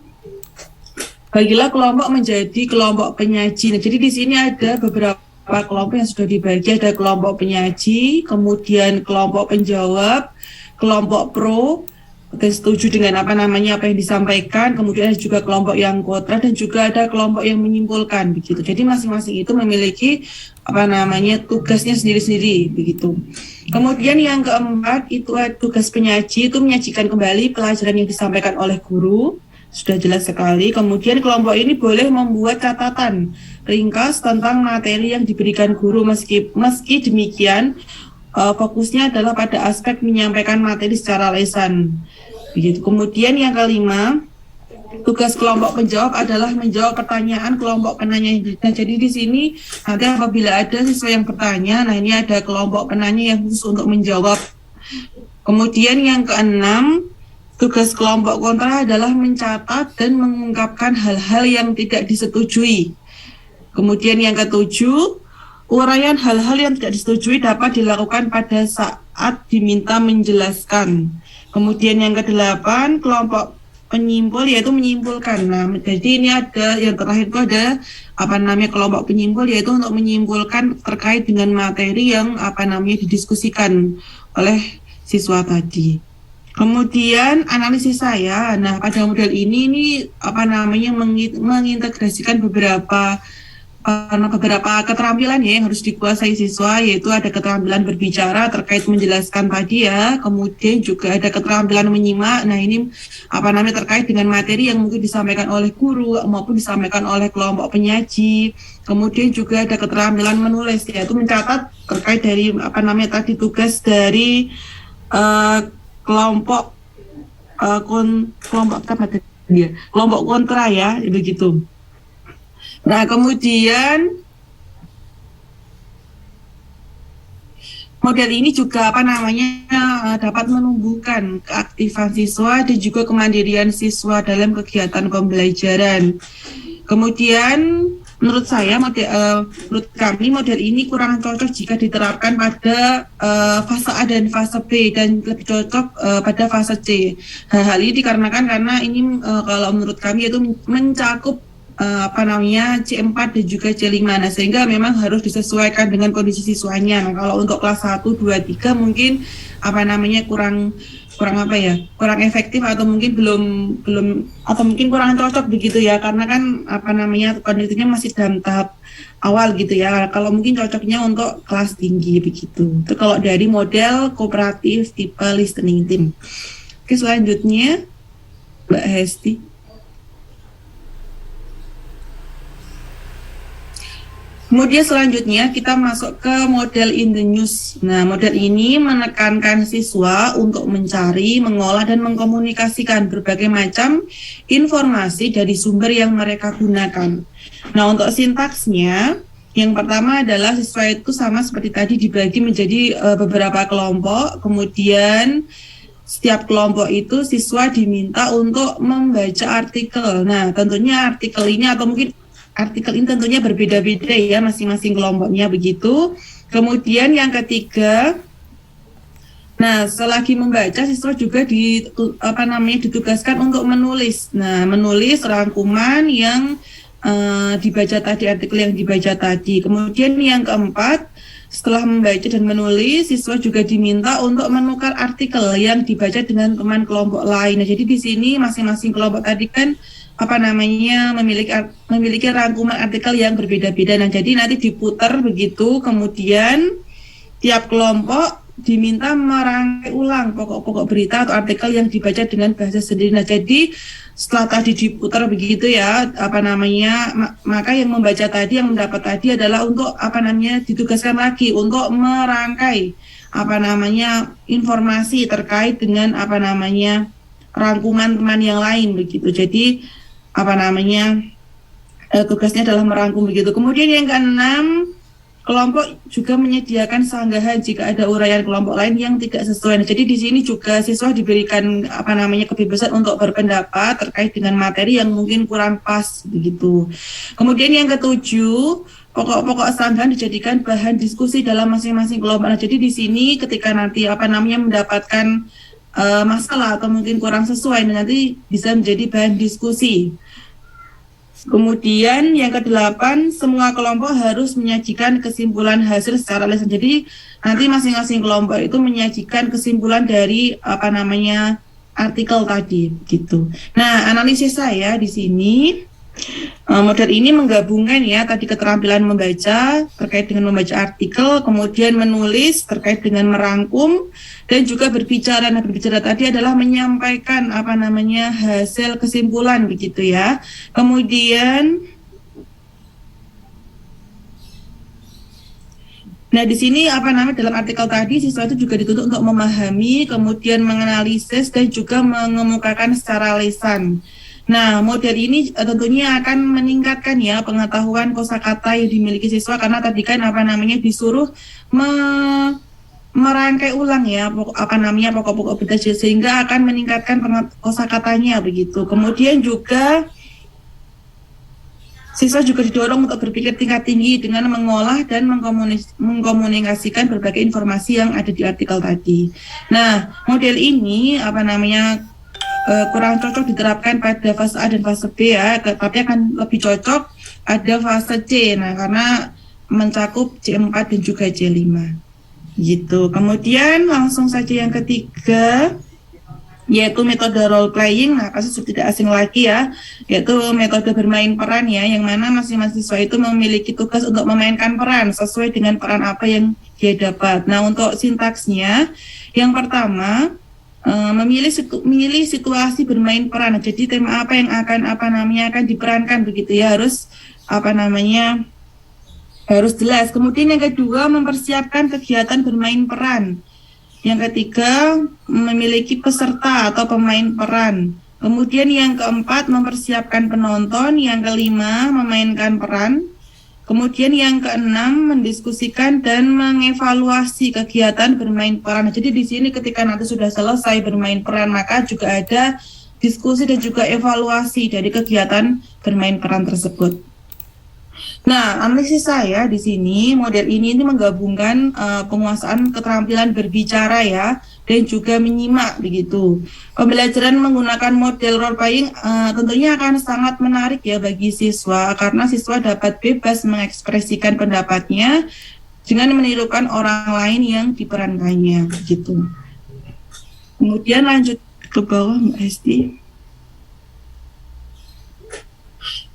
bagilah kelompok menjadi kelompok penyaji. Nah, jadi di sini ada beberapa kelompok yang sudah dibagi, ada kelompok penyaji, kemudian kelompok penjawab, kelompok pro, setuju dengan apa yang disampaikan, kemudian ada juga kelompok yang kontra, dan juga ada kelompok yang menyimpulkan begitu. Jadi masing-masing itu memiliki tugasnya sendiri-sendiri begitu. Kemudian yang keempat itu tugas penyaji, itu menyajikan kembali pelajaran yang disampaikan oleh guru. Sudah jelas sekali. Kemudian kelompok ini boleh membuat catatan ringkas tentang materi yang diberikan guru, meski demikian fokusnya adalah pada aspek menyampaikan materi secara lisan. Begitu. Kemudian yang kelima, tugas kelompok penjawab adalah menjawab pertanyaan kelompok penanya. Nah, jadi di sini nanti apabila ada siswa yang bertanya, nah ini ada kelompok penanya yang khusus untuk menjawab. Kemudian yang keenam, tugas kelompok kontra adalah mencatat dan mengungkapkan hal-hal yang tidak disetujui. Kemudian yang ketujuh, uraian hal-hal yang tidak disetujui dapat dilakukan pada saat diminta menjelaskan. Kemudian yang kedelapan, kelompok penyimpul yaitu menyimpulkan. Nah, jadi ini ada yang terakhir itu ada kelompok penyimpul yaitu untuk menyimpulkan terkait dengan materi yang didiskusikan oleh siswa tadi. Kemudian analisis saya, nah pada model ini mengintegrasikan beberapa keterampilan ya yang harus dikuasai siswa, yaitu ada keterampilan berbicara terkait menjelaskan tadi ya, kemudian juga ada keterampilan menyimak. Nah ini terkait dengan materi yang mungkin disampaikan oleh guru maupun disampaikan oleh kelompok penyaji. Kemudian juga ada keterampilan menulis, yaitu mencatat terkait dari tadi tugas dari kelompok kontra ya, begitu. Nah, kemudian model ini juga dapat menumbuhkan keaktifan siswa dan juga kemandirian siswa dalam kegiatan pembelajaran. Kemudian menurut kami model ini kurang cocok jika diterapkan pada fase A dan fase B dan lebih cocok pada fase C. Hal ini dikarenakan karena ini kalau menurut kami itu mencakup C4 dan juga C5. Nah, sehingga memang harus disesuaikan dengan kondisi siswanya. Nah, kalau untuk kelas 1, 2, 3 mungkin kurang efektif atau mungkin belum atau mungkin kurang cocok begitu ya, karena kan kondisinya masih dalam tahap awal gitu ya. Kalau mungkin cocoknya untuk kelas tinggi begitu. Itu kalau dari model kooperatif tipe listening team. Oke, selanjutnya Mbak Hesti. Kemudian selanjutnya kita masuk ke model in the news. Nah, model ini menekankan siswa untuk mencari, mengolah, dan mengkomunikasikan berbagai macam informasi dari sumber yang mereka gunakan. Nah, untuk sintaksnya, yang pertama adalah siswa itu sama seperti tadi dibagi menjadi beberapa kelompok, kemudian setiap kelompok itu siswa diminta untuk membaca artikel. Nah, tentunya artikel ini atau mungkin artikel ini tentunya berbeda-beda ya masing-masing kelompoknya begitu. Kemudian yang ketiga, nah selagi membaca siswa juga ditugaskan untuk menulis. Nah, menulis rangkuman yang dibaca tadi, artikel yang dibaca tadi. Kemudian yang keempat, setelah membaca dan menulis, siswa juga diminta untuk menukar artikel yang dibaca dengan teman kelompok lain. Nah, jadi di sini masing-masing kelompok tadi kan memiliki rangkuman artikel yang berbeda-beda. Nah, jadi nanti diputar begitu, kemudian tiap kelompok diminta merangkai ulang pokok-pokok berita atau artikel yang dibaca dengan bahasa sendiri. Nah, jadi setelah tadi diputar begitu ya, maka yang membaca tadi, yang mendapat tadi adalah untuk ditugaskan lagi untuk merangkai informasi terkait dengan rangkuman teman yang lain begitu. Jadi tugasnya adalah merangkum begitu. Kemudian yang keenam, kelompok juga menyediakan sanggahan jika ada uraian kelompok lain yang tidak sesuai. Nah, jadi di sini juga siswa diberikan kebebasan untuk berpendapat terkait dengan materi yang mungkin kurang pas begitu. Kemudian yang ketujuh, pokok-pokok sanggahan dijadikan bahan diskusi dalam masing-masing kelompok. Nah, jadi di sini ketika nanti mendapatkan masalah atau mungkin kurang sesuai, nanti bisa menjadi bahan diskusi. Kemudian yang kedelapan, semua kelompok harus menyajikan kesimpulan hasil secara lisan. Jadi nanti masing-masing kelompok itu menyajikan kesimpulan dari artikel tadi gitu. Nah, analisis saya di sini model ini menggabungkan ya tadi keterampilan membaca terkait dengan membaca artikel, kemudian menulis terkait dengan merangkum, dan juga berbicara. Nah, berbicara tadi adalah menyampaikan hasil kesimpulan begitu ya. Kemudian nah di sini dalam artikel tadi siswa itu juga dituntut untuk memahami, kemudian menganalisis, dan juga mengemukakan secara lisan. Nah, model ini tentunya akan meningkatkan ya pengetahuan kosakata yang dimiliki siswa, karena tadi kan disuruh merangkai ulang ya pokok-pokok berita, sehingga akan meningkatkan kosakatanya begitu. Kemudian juga siswa juga didorong untuk berpikir tingkat tinggi dengan mengolah dan mengkomunikasikan berbagai informasi yang ada di artikel tadi. Nah, model ini kurang cocok diterapkan pada fase A dan fase B ya, tapi akan lebih cocok ada fase C. Nah, karena mencakup C4 dan juga C5. Gitu. Kemudian langsung saja yang ketiga, yaitu metode role playing. Nah, kasus tidak asing lagi ya, yaitu metode bermain peran ya, yang mana masing-masing siswa itu memiliki tugas untuk memainkan peran sesuai dengan peran apa yang dia dapat. Nah, untuk sintaksnya, yang pertama memilih situasi bermain peran. Jadi tema apa yang akan diperankan begitu ya, harus harus jelas. Kemudian yang kedua, mempersiapkan kegiatan bermain peran. Yang ketiga, memiliki peserta atau pemain peran. Kemudian yang keempat, mempersiapkan penonton. Yang kelima, memainkan peran. Kemudian yang keenam, mendiskusikan dan mengevaluasi kegiatan bermain peran. Jadi di sini ketika nanti sudah selesai bermain peran, maka juga ada diskusi dan juga evaluasi dari kegiatan bermain peran tersebut. Nah, analisis saya di sini, model ini menggabungkan penguasaan keterampilan berbicara ya, dan juga menyimak begitu. Pembelajaran menggunakan model role playing tentunya akan sangat menarik ya bagi siswa, karena siswa dapat bebas mengekspresikan pendapatnya dengan menirukan orang lain yang diperankannya gitu. Kemudian lanjut ke bawah Mbak Hesti.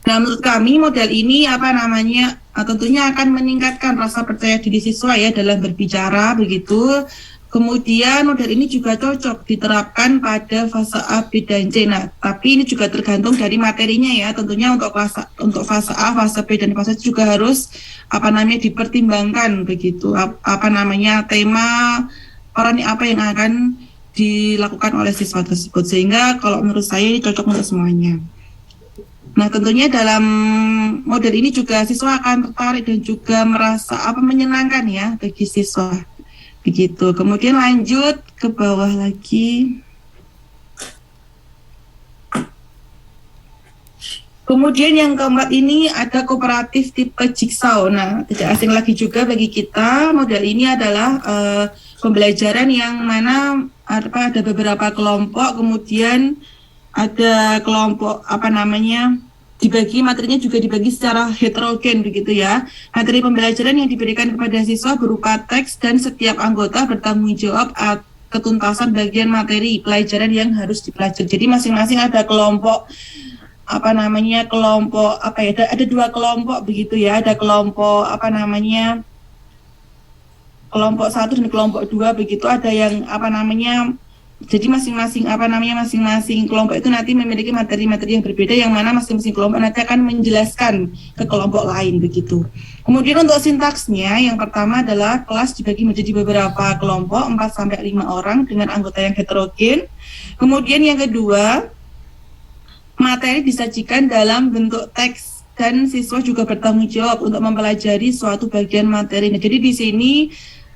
Nah, menurut kami model ini tentunya akan meningkatkan rasa percaya diri siswa ya dalam berbicara begitu. Kemudian model ini juga cocok diterapkan pada fase A, B, dan C. Nah, tapi ini juga tergantung dari materinya ya. Tentunya untuk fase A, fase B, dan fase C juga harus dipertimbangkan begitu. Tema peran apa yang akan dilakukan oleh siswa tersebut. Sehingga kalau menurut saya ini cocok untuk semuanya. Nah, tentunya dalam model ini juga siswa akan tertarik dan juga merasa menyenangkan ya bagi siswa. Begitu. Kemudian lanjut ke bawah lagi. Kemudian yang keempat ini ada kooperatif tipe jigsaw. Nah, tidak asing lagi juga bagi kita. Model ini adalah pembelajaran yang mana ada beberapa kelompok, kemudian ada kelompok materinya juga dibagi secara heterogen begitu ya. Materi pembelajaran yang diberikan kepada siswa berupa teks dan setiap anggota bertanggung jawab ketuntasan bagian materi pelajaran yang harus dipelajari. Jadi masing-masing ada kelompok ada dua kelompok begitu ya. Ada kelompok kelompok 1 dan kelompok 2 begitu. Ada yang jadi masing-masing kelompok itu nanti memiliki materi-materi yang berbeda, yang mana masing-masing kelompok nanti akan menjelaskan ke kelompok lain begitu. Kemudian untuk sintaksnya, yang pertama adalah kelas dibagi menjadi beberapa kelompok 4-5 orang dengan anggota yang heterogen. Kemudian yang kedua, materi disajikan dalam bentuk teks dan siswa juga bertanggung jawab untuk mempelajari suatu bagian materi. Nah, jadi di sini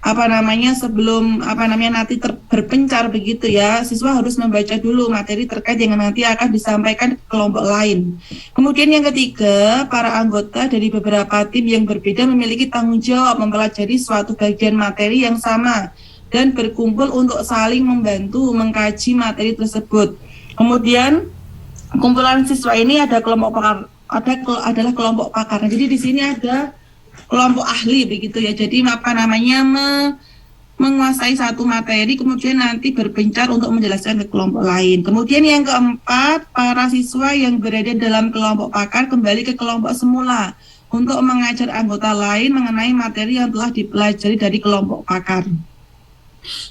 sebelum nanti berpencar begitu ya, siswa harus membaca dulu materi terkait dengan nanti akan disampaikan ke kelompok lain. Kemudian yang ketiga, para anggota dari beberapa tim yang berbeda memiliki tanggung jawab mempelajari suatu bagian materi yang sama dan berkumpul untuk saling membantu mengkaji materi tersebut. Kemudian kumpulan siswa ini ada kelompok pakar, adalah kelompok pakar. Jadi di sini ada kelompok ahli begitu ya. Jadi menguasai satu materi, kemudian nanti berpencar untuk menjelaskan ke kelompok lain. Kemudian yang keempat, para siswa yang berada dalam kelompok pakar kembali ke kelompok semula untuk mengajar anggota lain mengenai materi yang telah dipelajari dari kelompok pakar.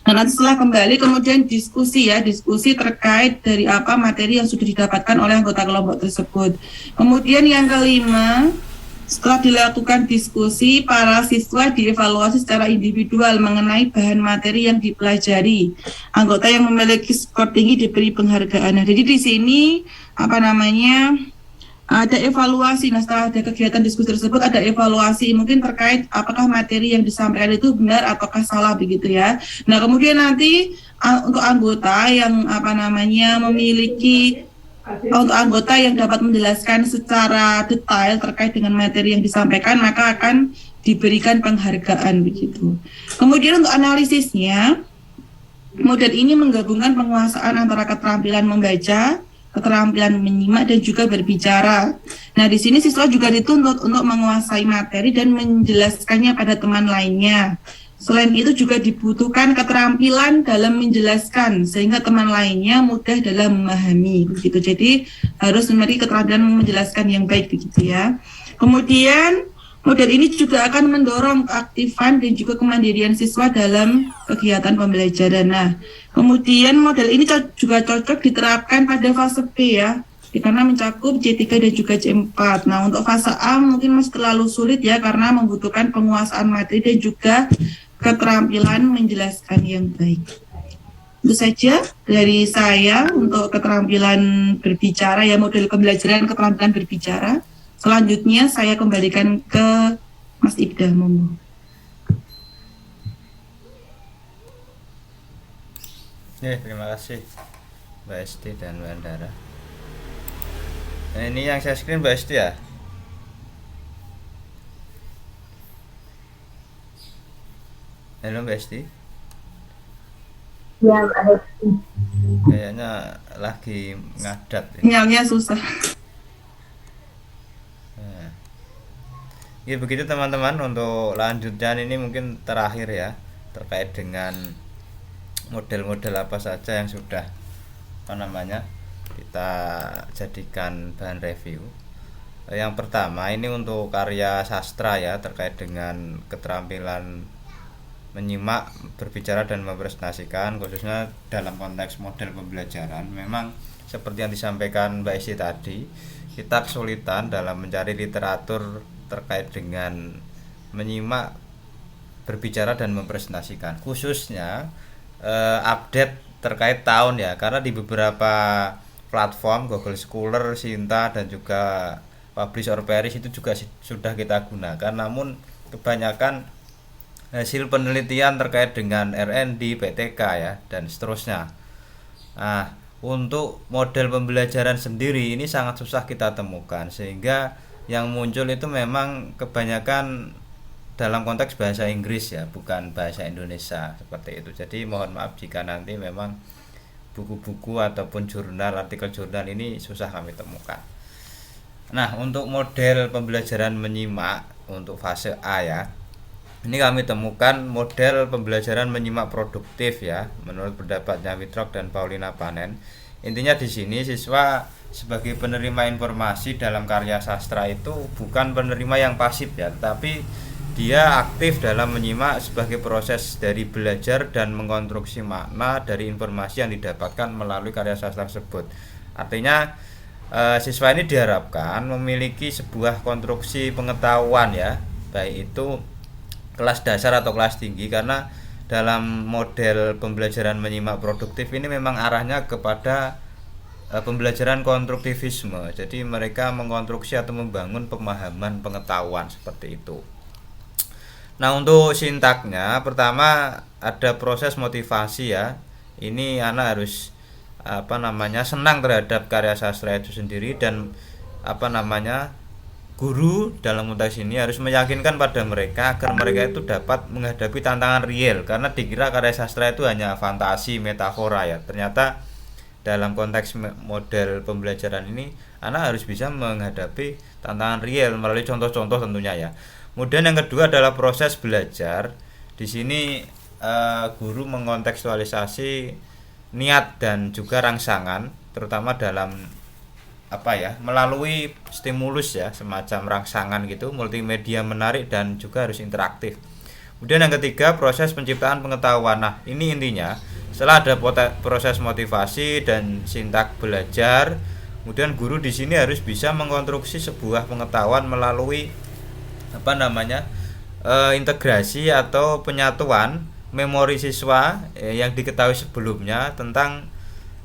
Nah, nanti setelah kembali kemudian diskusi terkait dari materi yang sudah didapatkan oleh anggota kelompok tersebut. Kemudian yang kelima, setelah dilakukan diskusi, para siswa dievaluasi secara individual mengenai bahan materi yang dipelajari. Anggota yang memiliki skor tinggi diberi penghargaan. Nah, jadi di sini ada evaluasi. Nah, setelah ada kegiatan diskusi tersebut ada evaluasi mungkin terkait apakah materi yang disampaikan itu benar ataukah salah begitu ya. Nah, kemudian nanti untuk anggota yang untuk anggota yang dapat menjelaskan secara detail terkait dengan materi yang disampaikan, maka akan diberikan penghargaan begitu. Kemudian untuk analisisnya, Model ini menggabungkan penguasaan antara keterampilan membaca, keterampilan menyimak, dan juga berbicara. Nah, di sini siswa juga dituntut untuk menguasai materi dan menjelaskannya pada teman lainnya. Selain itu juga dibutuhkan keterampilan dalam menjelaskan sehingga teman lainnya mudah dalam memahami begitu. Jadi harus memiliki keterampilan menjelaskan yang baik begitu ya. Kemudian model ini juga akan mendorong keaktifan dan juga kemandirian siswa dalam kegiatan pembelajaran. Nah, kemudian model ini juga cocok diterapkan pada fase B ya, karena mencakup C3 dan juga C4. Nah, untuk fase A mungkin masih terlalu sulit ya, karena membutuhkan penguasaan materi dan juga keterampilan menjelaskan yang baik. Itu saja dari saya untuk keterampilan berbicara ya, model pembelajaran keterampilan berbicara. Selanjutnya saya kembalikan ke Mas Ibda, monggo. Terima kasih Mbak Esti dan Mbak Andara. Nah, ini yang saya screen Mbak Esti ya. Halo Mbak Esti. Ya, Mbak Esti. Kayaknya lagi ngadat ini. Sinyalnya susah. Nah. Ya begitu teman-teman, untuk lanjutan ini mungkin terakhir ya, terkait dengan model-model apa saja yang sudah kita jadikan bahan review. Yang pertama ini untuk karya sastra ya, terkait dengan keterampilan menyimak, berbicara, dan mempresentasikan, khususnya dalam konteks model pembelajaran. Memang seperti yang disampaikan Mbak Isi tadi, kita kesulitan dalam mencari literatur terkait dengan menyimak, berbicara, dan mempresentasikan, khususnya update terkait tahun ya, karena di beberapa platform Google Scholar, Sinta, dan juga Publish or Perish itu juga sudah kita gunakan, namun kebanyakan hasil penelitian terkait dengan R&D, PTK ya, dan seterusnya. Nah, untuk model pembelajaran sendiri ini sangat susah kita temukan, sehingga yang muncul itu memang kebanyakan dalam konteks bahasa Inggris ya, bukan bahasa Indonesia seperti itu. Jadi mohon maaf jika nanti memang buku-buku ataupun jurnal, artikel jurnal ini susah kami temukan. Nah, untuk model pembelajaran menyimak untuk fase A ya, ini kami temukan model pembelajaran menyimak produktif ya, menurut pendapatnya Witrok dan Paulina Panen. Intinya di sini siswa sebagai penerima informasi dalam karya sastra itu bukan penerima yang pasif ya, tapi dia aktif dalam menyimak sebagai proses dari belajar dan mengkonstruksi makna dari informasi yang didapatkan melalui karya sastra tersebut. Artinya siswa ini diharapkan memiliki sebuah konstruksi pengetahuan ya, baik itu kelas dasar atau kelas tinggi, karena dalam model pembelajaran menyimak produktif ini memang arahnya kepada pembelajaran konstruktivisme. Jadi mereka mengkonstruksi atau membangun pemahaman pengetahuan seperti itu. Nah, untuk sintaknya pertama ada proses motivasi ya. Ini anak harus senang terhadap karya sastra itu sendiri, dan guru dalam konteks ini harus meyakinkan pada mereka agar mereka itu dapat menghadapi tantangan real, karena dikira karya sastra itu hanya fantasi, metafora ya. Ternyata dalam konteks model pembelajaran ini anak harus bisa menghadapi tantangan real melalui contoh-contoh tentunya ya. Kemudian yang kedua adalah proses belajar. Di sini guru mengontekstualisasi niat dan juga rangsangan, terutama dalam melalui stimulus ya, semacam rangsangan gitu, multimedia menarik dan juga harus interaktif. Kemudian yang ketiga proses penciptaan pengetahuan. Nah, ini intinya setelah ada proses motivasi dan sintak belajar, kemudian guru di sini harus bisa mengkonstruksi sebuah pengetahuan melalui integrasi atau penyatuan memori siswa yang diketahui sebelumnya tentang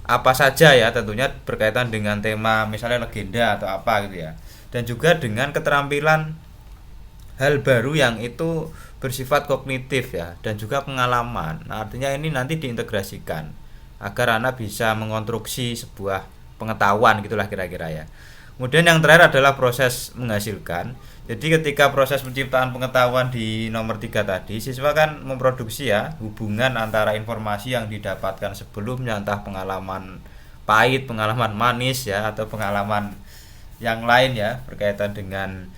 apa saja ya, tentunya berkaitan dengan tema misalnya legenda atau apa gitu ya, dan juga dengan keterampilan hal baru yang itu bersifat kognitif ya, dan juga pengalaman. Nah, artinya ini nanti diintegrasikan agar anak bisa mengonstruksi sebuah pengetahuan gitulah kira-kira ya. Kemudian yang terakhir adalah proses menghasilkan. Jadi ketika proses penciptaan pengetahuan di nomor 3 tadi, siswa kan memproduksi ya hubungan antara informasi yang didapatkan sebelumnya, entah pengalaman pahit, pengalaman manis ya, atau pengalaman yang lain ya, berkaitan dengan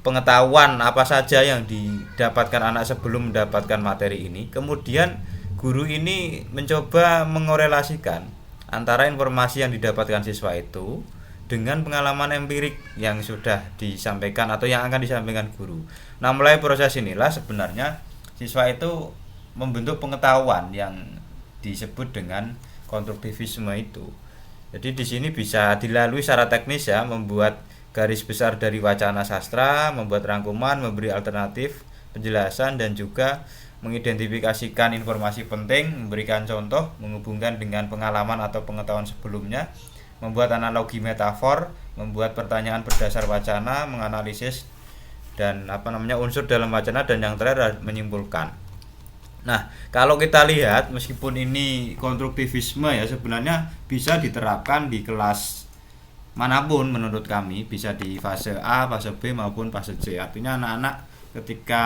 pengetahuan apa saja yang didapatkan anak sebelum mendapatkan materi ini. Kemudian guru ini mencoba mengorelasikan antara informasi yang didapatkan siswa itu dengan pengalaman empirik yang sudah disampaikan atau yang akan disampaikan guru. Nah, mulai proses inilah sebenarnya siswa itu membentuk pengetahuan yang disebut dengan konstruktivisme itu. Jadi di sini bisa dilalui secara teknis ya, membuat garis besar dari wacana sastra, membuat rangkuman, memberi alternatif penjelasan, dan juga mengidentifikasikan informasi penting, memberikan contoh, menghubungkan dengan pengalaman atau pengetahuan sebelumnya, membuat analogi metafor, membuat pertanyaan berdasar wacana, menganalisis dan unsur dalam wacana, dan yang terakhir menyimpulkan. Nah, kalau kita lihat meskipun ini konstruktivisme ya, sebenarnya bisa diterapkan di kelas manapun menurut kami, bisa di fase A, fase B maupun fase C. Artinya anak-anak ketika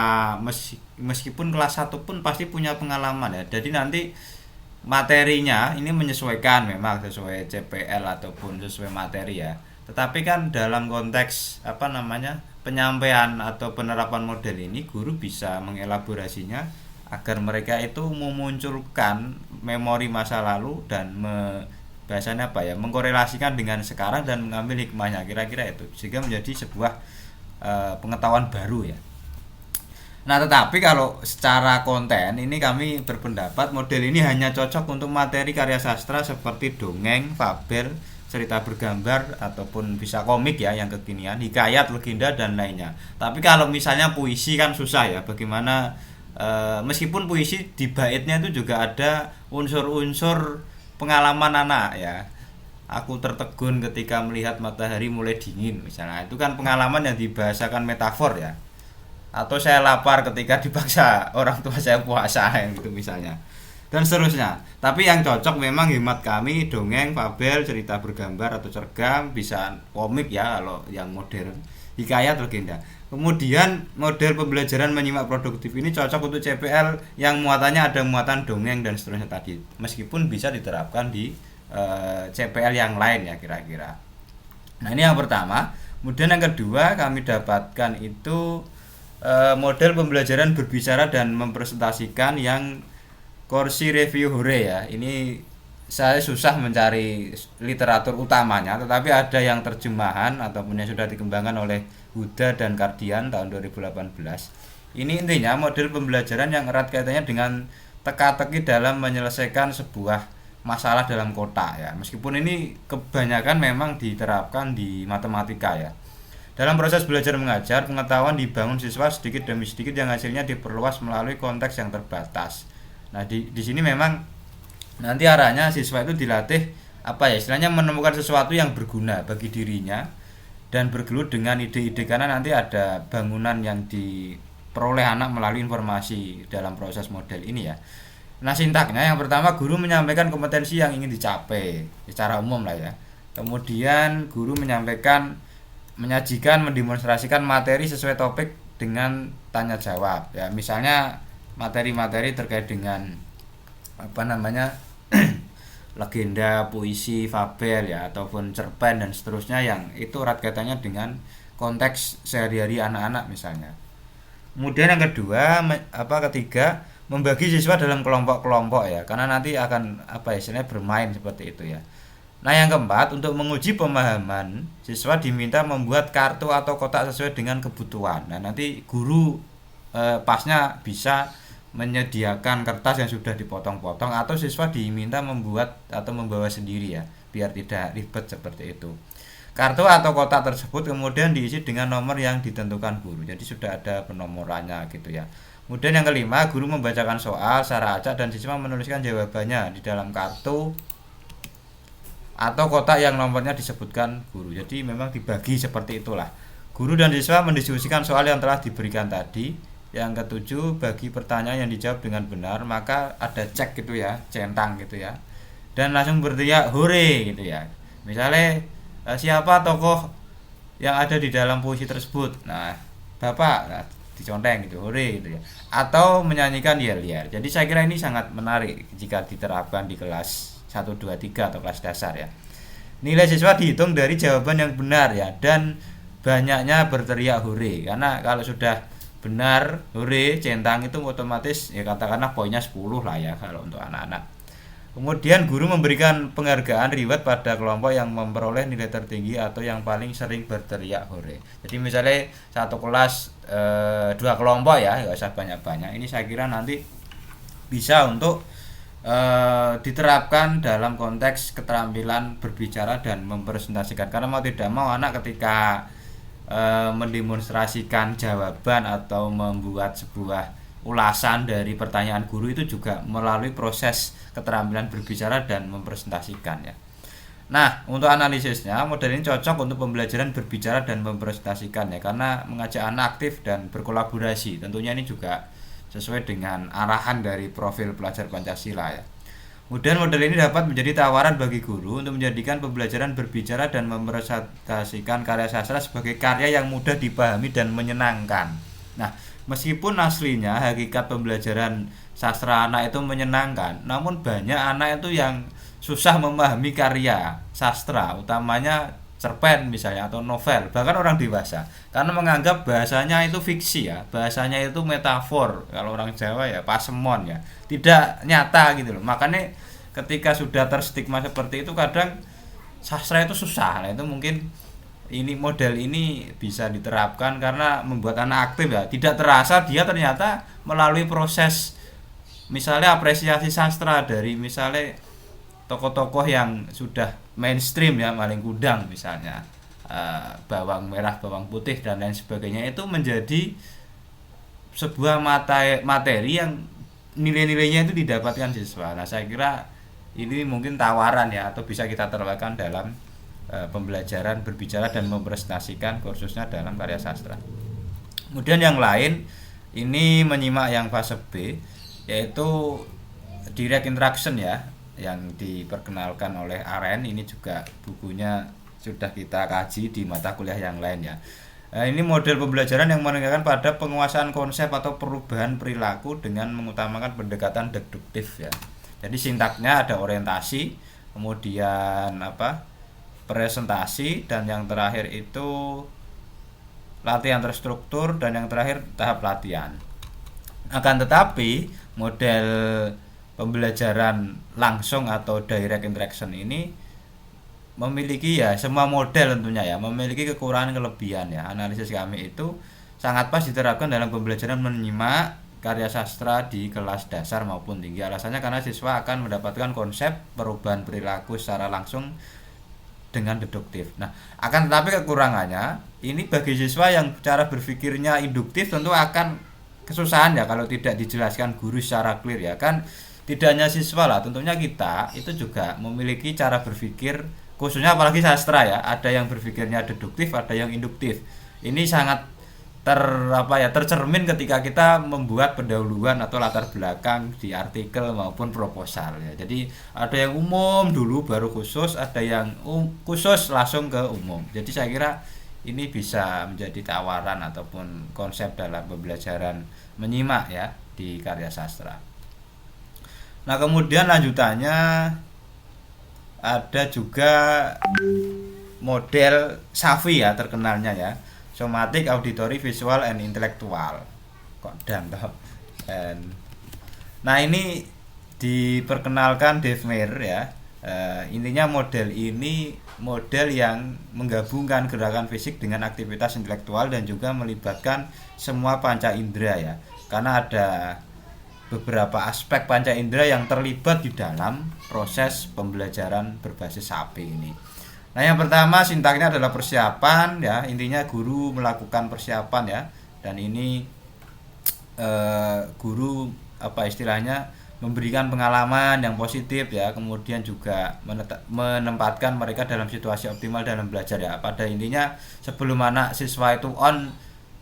meskipun kelas 1 pun pasti punya pengalaman ya. Jadi nanti materinya ini menyesuaikan memang sesuai CPL ataupun sesuai materi ya. Tetapi kan dalam konteks penyampaian atau penerapan model ini, guru bisa mengelaborasinya agar mereka itu memunculkan memori masa lalu dan mengkorelasikan dengan sekarang dan mengambil hikmahnya, kira-kira itu, sehingga menjadi sebuah pengetahuan baru ya. Nah, tetapi kalau secara konten ini kami berpendapat model ini hanya cocok untuk materi karya sastra seperti dongeng, fabel, cerita bergambar, ataupun bisa komik ya yang kekinian, hikayat, legenda dan lainnya. Tapi kalau misalnya puisi kan susah ya, bagaimana meskipun puisi di baitnya itu juga ada unsur-unsur pengalaman anak ya. Aku tertegun ketika melihat matahari mulai dingin misalnya, itu kan pengalaman yang dibahasakan metafor ya. Atau saya lapar ketika dipaksa orang tua saya puasa gitu misalnya, dan seterusnya. Tapi yang cocok memang hemat kami dongeng, fabel, cerita bergambar atau cergam, bisa komik ya kalau yang modern, hikayat, legenda. Kemudian model pembelajaran menyimak produktif ini cocok untuk CPL yang muatannya ada muatan dongeng dan seterusnya tadi, meskipun bisa diterapkan di CPL yang lain ya kira-kira. Nah, ini yang pertama. Kemudian yang kedua kami dapatkan itu model pembelajaran berbicara dan mempresentasikan yang Corsi Review Hore ya. Ini saya susah mencari literatur utamanya, tetapi ada yang terjemahan ataupun yang sudah dikembangkan oleh Huda dan Kardian tahun 2018. Ini intinya model pembelajaran yang erat kaitannya dengan teka-teki dalam menyelesaikan sebuah masalah dalam kotak ya. Meskipun ini kebanyakan memang diterapkan di matematika ya. Dalam proses belajar mengajar, pengetahuan dibangun siswa sedikit demi sedikit yang hasilnya diperluas melalui konteks yang terbatas. Nah, di sini memang nanti arahnya siswa itu dilatih istilahnya menemukan sesuatu yang berguna bagi dirinya dan bergelut dengan ide-ide, karena nanti ada bangunan yang diperoleh anak melalui informasi dalam proses model ini ya. Nah, sintaknya yang pertama, guru menyampaikan kompetensi yang ingin dicapai secara umum lah ya. Kemudian guru menyajikan, mendemonstrasikan materi sesuai topik dengan tanya jawab ya. Misalnya materi-materi terkait dengan legenda, puisi, fabel ya, ataupun cerpen dan seterusnya yang itu erat kaitannya dengan konteks sehari-hari anak-anak misalnya. Kemudian yang ketiga, membagi siswa dalam kelompok-kelompok ya, karena nanti akan istilahnya bermain seperti itu ya. Nah, yang keempat, untuk menguji pemahaman, siswa diminta membuat kartu atau kotak sesuai dengan kebutuhan. Nah, nanti guru pasnya bisa menyediakan kertas yang sudah dipotong-potong, atau siswa diminta membuat atau membawa sendiri ya, biar tidak ribet seperti itu. Kartu atau kotak tersebut kemudian diisi dengan nomor yang ditentukan guru. Jadi sudah ada penomorannya gitu ya. Kemudian yang kelima, guru membacakan soal secara acak dan siswa menuliskan jawabannya di dalam kartu atau kotak yang nomornya disebutkan guru. Jadi memang dibagi seperti itulah. Guru dan siswa mendiskusikan soal yang telah diberikan tadi. Yang ketujuh, bagi pertanyaan yang dijawab dengan benar, maka ada cek gitu ya, centang gitu ya. Dan langsung berteriak hore gitu ya. Misalnya siapa tokoh yang ada di dalam puisi tersebut. Nah, Bapak, nah, diconteng gitu, hore gitu ya. Atau menyanyikan yel-yel. Jadi saya kira ini sangat menarik jika diterapkan di kelas 1, 2, 3 atau kelas dasar ya. Nilai siswa dihitung dari jawaban yang benar ya, dan banyaknya berteriak hore. Karena kalau sudah benar hore centang itu otomatis ya katakanlah poinnya 10 lah ya kalau untuk anak-anak. Kemudian guru memberikan penghargaan reward pada kelompok yang memperoleh nilai tertinggi atau yang paling sering berteriak hore. Jadi misalnya satu kelas 2 kelompok ya, nggak usah banyak-banyak. Ini saya kira nanti bisa untuk diterapkan dalam konteks keterampilan berbicara dan mempresentasikan. Karena mau tidak mau anak ketika mendemonstrasikan jawaban atau membuat sebuah ulasan dari pertanyaan guru itu juga melalui proses keterampilan berbicara dan mempresentasikan ya. Nah, untuk analisisnya model ini cocok untuk pembelajaran berbicara dan mempresentasikan ya, karena mengajak anak aktif dan berkolaborasi. Tentunya ini juga sesuai dengan arahan dari profil pelajar Pancasila ya. Kemudian model ini dapat menjadi tawaran bagi guru untuk menjadikan pembelajaran berbicara dan mempresentasikan karya sastra sebagai karya yang mudah dipahami dan menyenangkan. Nah, meskipun aslinya hakikat pembelajaran sastra anak itu menyenangkan, namun banyak anak itu yang susah memahami karya sastra, utamanya cerpen misalnya atau novel, bahkan orang dewasa, karena menganggap bahasanya itu fiksi ya, bahasanya itu metafor, kalau orang Jawa ya pasemon ya, tidak nyata gitu loh. Makanya ketika sudah terstigma seperti itu kadang sastra itu susah. Nah, itu mungkin ini model ini bisa diterapkan karena membuat anak aktif ya, tidak terasa dia ternyata melalui proses misalnya apresiasi sastra dari misalnya tokoh-tokoh yang sudah mainstream ya, Malin Kundang misalnya, bawang merah bawang putih dan lain sebagainya, itu menjadi sebuah materi yang nilai-nilainya itu didapatkan siswa. Nah, saya kira ini mungkin tawaran ya, atau bisa kita terapkan dalam pembelajaran berbicara dan mempresentasikan khususnya dalam karya sastra. Kemudian yang lain ini menyimak yang fase B, yaitu direct interaction ya, yang diperkenalkan oleh Aren. Ini juga bukunya sudah kita kaji di mata kuliah yang lain ya. Ini model pembelajaran yang menekankan pada penguasaan konsep atau perubahan perilaku dengan mengutamakan pendekatan deduktif ya. Jadi sintaknya ada orientasi, kemudian presentasi, dan yang terakhir itu latihan terstruktur, dan yang terakhir tahap latihan. Akan tetapi model pembelajaran langsung atau direct interaction ini memiliki ya, semua model tentunya ya memiliki kekurangan kelebihan ya. Analisis kami itu sangat pas diterapkan dalam pembelajaran menyimak karya sastra di kelas dasar maupun tinggi. Alasannya karena siswa akan mendapatkan konsep perubahan perilaku secara langsung dengan deduktif. Nah, akan tetapi kekurangannya ini bagi siswa yang cara berpikirnya induktif tentu akan kesusahan ya kalau tidak dijelaskan guru secara clear ya. Kan tidak hanya siswa lah, tentunya kita itu juga memiliki cara berpikir, khususnya apalagi sastra ya, ada yang berpikirnya deduktif, ada yang induktif. Ini sangat tercermin ketika kita membuat pendahuluan atau latar belakang di artikel maupun proposal ya. Jadi ada yang umum dulu baru khusus, ada yang khusus langsung ke umum. Jadi saya kira ini bisa menjadi tawaran ataupun konsep dalam pembelajaran menyimak ya di karya sastra. Nah, kemudian lanjutannya ada juga model SAVI ya, terkenalnya ya, somatic, auditory, visual, and intellectual. Kok dan toh. Nah, ini diperkenalkan Dave Mayer ya. Intinya model ini model yang menggabungkan gerakan fisik dengan aktivitas intelektual dan juga melibatkan semua panca indera ya. Karena ada beberapa aspek panca indera yang terlibat di dalam proses pembelajaran berbasis SAVI ini. Nah, yang pertama sintaknya adalah persiapan ya, intinya guru melakukan persiapan ya, dan ini guru istilahnya memberikan pengalaman yang positif ya, kemudian juga menempatkan mereka dalam situasi optimal dalam belajar ya. Pada intinya sebelum anak siswa itu on,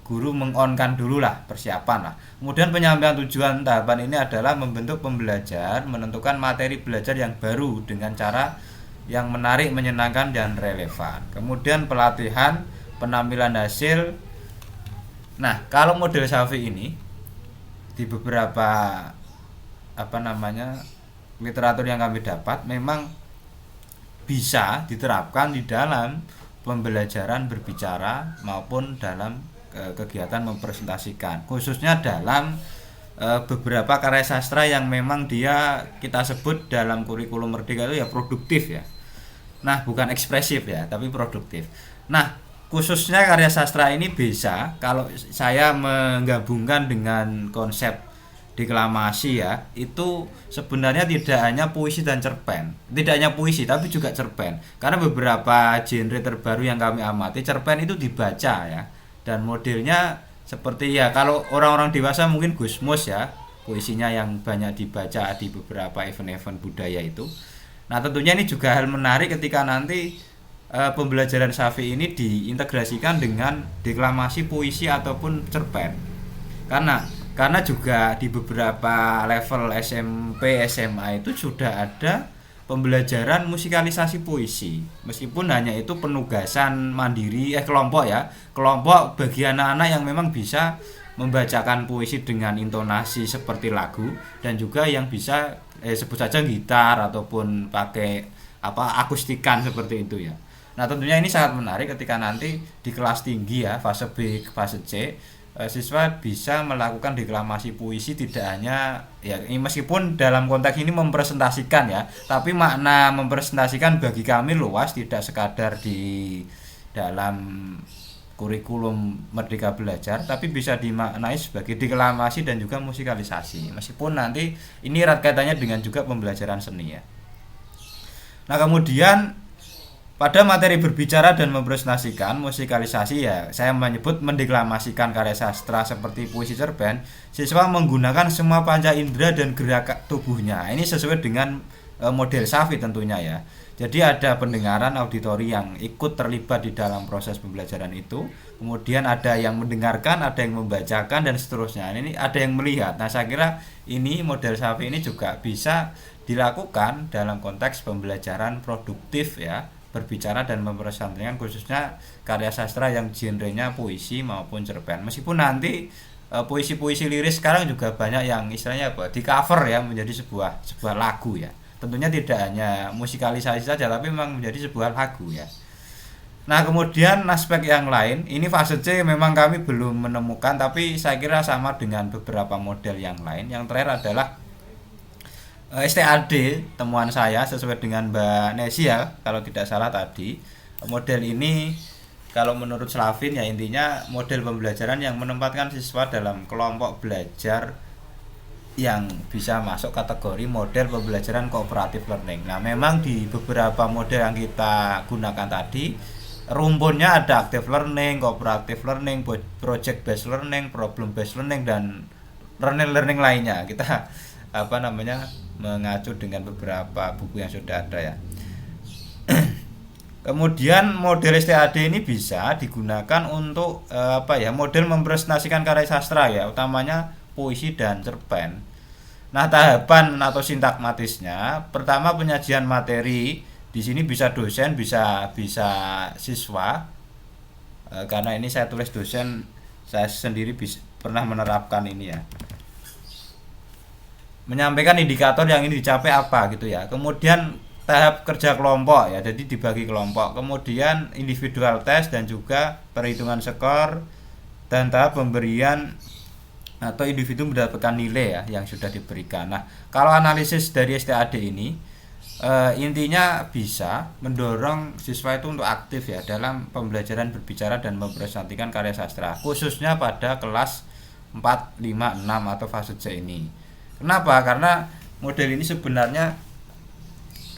guru mengonkan dulu lah, persiapan lah. Kemudian penyampaian tujuan tahapan ini adalah membentuk pembelajar, menentukan materi belajar yang baru dengan cara yang menarik, menyenangkan, dan relevan. Kemudian pelatihan, penampilan hasil. Nah, kalau model Safi ini di beberapa literatur yang kami dapat memang bisa diterapkan di dalam pembelajaran berbicara maupun dalam kegiatan mempresentasikan, khususnya dalam beberapa karya sastra yang memang dia kita sebut dalam kurikulum Merdeka itu ya produktif ya. Nah, bukan ekspresif ya, tapi produktif. Nah, khususnya karya sastra ini bisa kalau saya menggabungkan dengan konsep deklamasi ya, itu sebenarnya tidak hanya puisi dan cerpen, tidak hanya puisi tapi juga cerpen, karena beberapa genre terbaru yang kami amati cerpen itu dibaca ya, dan modelnya seperti ya kalau orang-orang dewasa mungkin Gusmus ya, puisinya yang banyak dibaca di beberapa event-event budaya itu. Nah, tentunya ini juga hal menarik ketika nanti pembelajaran Safi ini diintegrasikan dengan deklamasi, puisi ataupun cerpen. Karena juga di beberapa level SMP, SMA itu sudah ada pembelajaran musikalisasi puisi. Meskipun hanya itu penugasan mandiri kelompok bagi anak-anak yang memang bisa membacakan puisi dengan intonasi seperti lagu, dan juga yang bisa sebut saja gitar ataupun pakai akustikan seperti itu ya. Nah, tentunya ini sangat menarik ketika nanti di kelas tinggi ya, fase B, fase C, siswa bisa melakukan deklamasi puisi tidak hanya ya, meskipun dalam konteks ini mempresentasikan ya, tapi makna mempresentasikan bagi kami luas, tidak sekadar di dalam kurikulum Merdeka Belajar, tapi bisa dimaknai sebagai deklamasi dan juga musikalisasi, meskipun nanti ini erat kaitannya dengan juga pembelajaran seni ya. Nah, kemudian pada materi berbicara dan mempresentasikan musikalisasi ya, saya menyebut mendeklamasikan karya sastra seperti puisi, cerpen, siswa menggunakan semua panca indera dan gerak tubuhnya. Ini sesuai dengan model Safi tentunya ya. Jadi ada pendengaran auditori yang ikut terlibat di dalam proses pembelajaran itu. Kemudian ada yang mendengarkan, ada yang membacakan, dan seterusnya. Ini ada yang melihat. Nah, saya kira ini model Safi ini juga bisa dilakukan dalam konteks pembelajaran produktif ya, berbicara dan mempresentasikan khususnya karya sastra yang genrenya puisi maupun cerpen. Meskipun nanti puisi-puisi liris sekarang juga banyak yang istilahnya di cover ya menjadi sebuah lagu ya. Tentunya tidak hanya musikalisasi saja, tapi memang menjadi sebuah lagu ya. Nah, kemudian aspek yang lain, ini fase C memang kami belum menemukan, tapi saya kira sama dengan beberapa model yang lain. Yang terakhir adalah STAD, temuan saya sesuai dengan Mbak Nesia kalau tidak salah tadi. Model ini kalau menurut Slavin ya intinya model pembelajaran yang menempatkan siswa dalam kelompok belajar yang bisa masuk kategori model pembelajaran cooperative learning. Nah, memang di beberapa model yang kita gunakan tadi rumpunnya ada active learning, cooperative learning, project based learning, problem based learning, dan learning lainnya. Kita mengacu dengan beberapa buku yang sudah ada ya. Kemudian model STAD ini bisa digunakan untuk model mempresentasikan karya sastra ya, utamanya puisi dan cerpen. Nah, tahapan atau sintakmatisnya, pertama penyajian materi, di sini bisa dosen, bisa siswa. Karena ini saya tulis dosen, saya sendiri pernah menerapkan ini ya. Menyampaikan indikator yang ini dicapai apa gitu ya. Kemudian tahap kerja kelompok ya, jadi dibagi kelompok. Kemudian individual test dan juga perhitungan skor, dan tahap pemberian atau individu mendapatkan nilai ya yang sudah diberikan. Nah, kalau analisis dari STAD ini intinya bisa mendorong siswa itu untuk aktif ya dalam pembelajaran berbicara dan mempresentasikan karya sastra, khususnya pada kelas 4, 5, 6 atau fase C ini. Kenapa? Karena model ini sebenarnya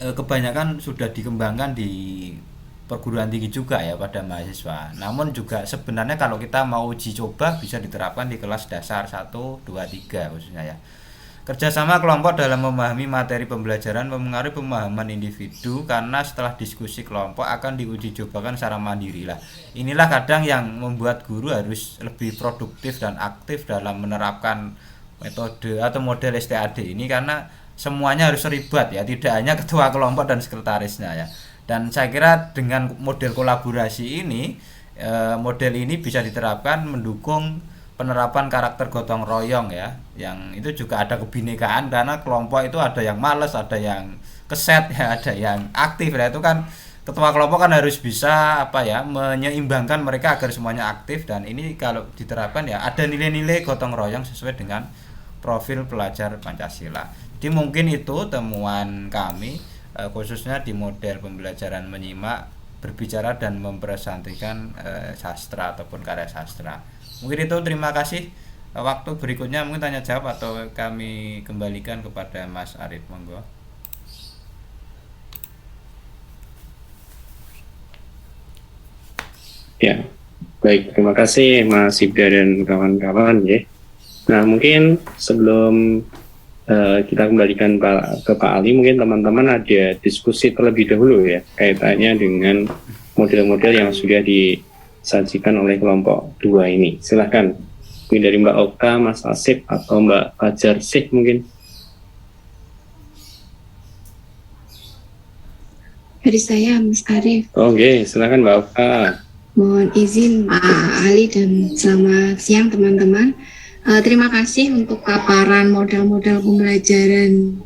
kebanyakan sudah dikembangkan di perguruan tinggi juga ya pada mahasiswa. Namun juga sebenarnya kalau kita mau uji coba bisa diterapkan di kelas dasar 1, 2, 3 khususnya ya. Kerjasama kelompok dalam memahami materi pembelajaran mempengaruhi pemahaman individu, karena setelah diskusi kelompok akan diuji cobakan secara mandiri lah. Inilah kadang yang membuat guru harus lebih produktif dan aktif dalam menerapkan metode atau model STAD ini, karena semuanya harus terlibat ya, tidak hanya ketua kelompok dan sekretarisnya ya. Dan saya kira dengan model kolaborasi ini, model ini bisa diterapkan mendukung penerapan karakter gotong royong ya, yang itu juga ada kebinekaan, karena kelompok itu ada yang males, ada yang keset ya, ada yang aktif ya. Itu kan ketua kelompok kan harus bisa menyeimbangkan mereka agar semuanya aktif, dan ini kalau diterapkan ya ada nilai-nilai gotong royong sesuai dengan profil pelajar Pancasila. Jadi mungkin itu temuan kami khususnya di model pembelajaran menyimak, berbicara dan mempresentasikan sastra ataupun karya sastra. Mungkin itu, terima kasih. Waktu berikutnya mungkin tanya jawab atau kami kembalikan kepada Mas Arif, monggo. Ya, baik, terima kasih Mas Ibda dan kawan-kawan ya. Nah, mungkin sebelum kita kembalikan ke Pak Ali, mungkin teman-teman ada diskusi terlebih dahulu ya, kaitannya dengan model-model yang sudah disajikan oleh kelompok 2 ini. Silahkan, mungkin dari Mbak Okta, Mas Asif, atau Mbak Fajar Sih mungkin. Dari saya, Mas Arif. Oke, silahkan Mbak Okta. Mohon izin Pak Ali dan selamat siang teman-teman. Terima kasih untuk paparan model-model pembelajaran